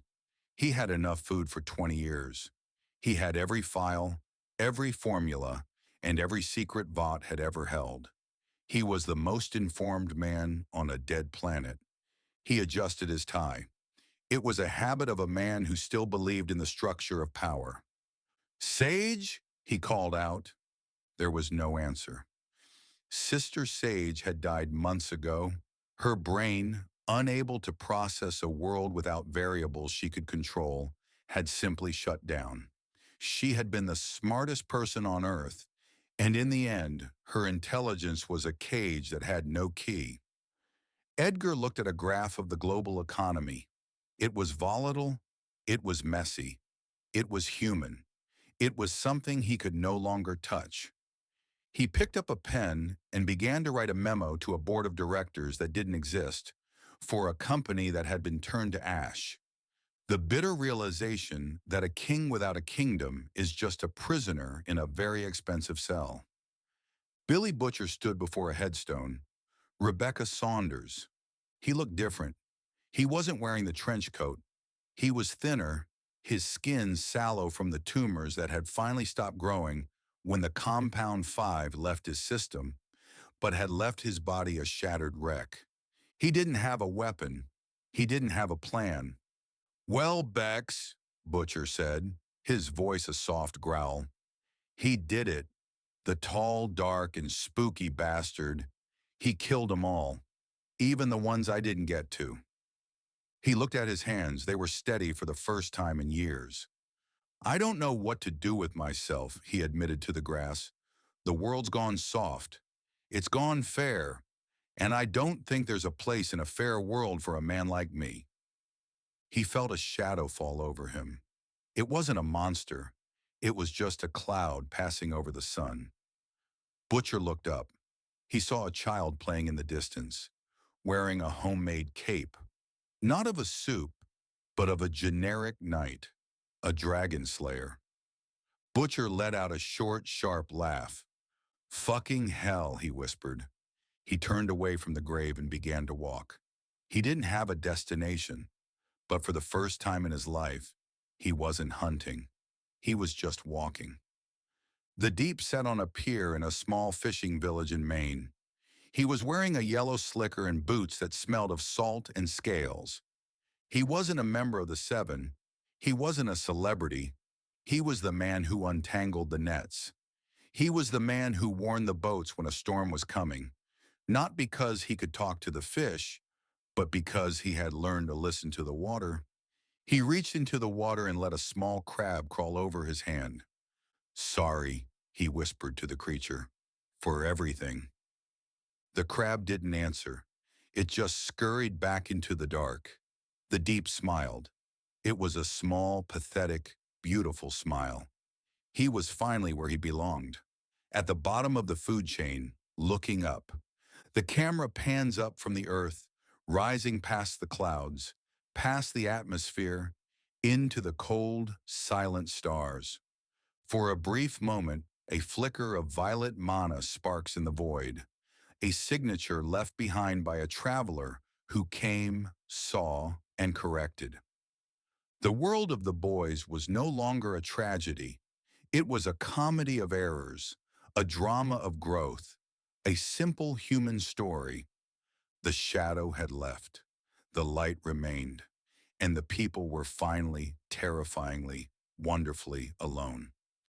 Speaker 1: He had enough food for 20 years. He had every file, every formula, and every secret Vought had ever held. He was the most informed man on a dead planet. He adjusted his tie. It was a habit of a man who still believed in the structure of power. "Sage?" he called out. There was no answer. Sister Sage had died months ago. Her brain, unable to process a world without variables she could control, had simply shut down. She had been the smartest person on Earth, and in the end, her intelligence was a cage that had no key. Edgar looked at a graph of the global economy. It was volatile, it was messy, it was human. It was something he could no longer touch. He picked up a pen and began to write a memo to a board of directors that didn't exist, for a company that had been turned to ash. The bitter realization that a king without a kingdom is just a prisoner in a very expensive cell. Billy Butcher stood before a headstone. Rebecca Saunders. He looked different. He wasn't wearing the trench coat. He was thinner, his skin sallow from the tumors that had finally stopped growing when the Compound 5 left his system, but had left his body a shattered wreck. He didn't have a weapon. He didn't have a plan. "Well, Bex," Butcher said, his voice a soft growl. "He did it. The tall, dark, and spooky bastard. He killed 'em all, even the ones I didn't get to." He looked at his hands. They were steady for the first time in years. "I don't know what to do with myself," he admitted to the grass. "The world's gone soft. It's gone fair, and I don't think there's a place in a fair world for a man like me." He felt a shadow fall over him. It wasn't a monster. It was just a cloud passing over the sun. Butcher looked up. He saw a child playing in the distance, wearing a homemade cape. Not of a soup, but of a generic knight, a dragon slayer. Butcher let out a short, sharp laugh. "Fucking hell," he whispered. He turned away from the grave and began to walk. He didn't have a destination, but for the first time in his life, he wasn't hunting. He was just walking. The Deep sat on a pier in a small fishing village in Maine. He was wearing a yellow slicker and boots that smelled of salt and scales. He wasn't a member of the Seven. He wasn't a celebrity. He was the man who untangled the nets. He was the man who warned the boats when a storm was coming, not because he could talk to the fish, but because he had learned to listen to the water. He reached into the water and let a small crab crawl over his hand. "Sorry," he whispered to the creature, "for everything." The crab didn't answer. It just scurried back into the dark. The Deep smiled. It was a small, pathetic, beautiful smile. He was finally where he belonged, at the bottom of the food chain, looking up. The camera pans up from the earth, rising past the clouds, past the atmosphere, into the cold, silent stars. For a brief moment, a flicker of violet mana sparks in the void, a signature left behind by a traveler who came, saw, and corrected. The world of the boys was no longer a tragedy. It was a comedy of errors, a drama of growth, a simple human story. The shadow had left, the light remained, and the people were finally, terrifyingly, wonderfully alone.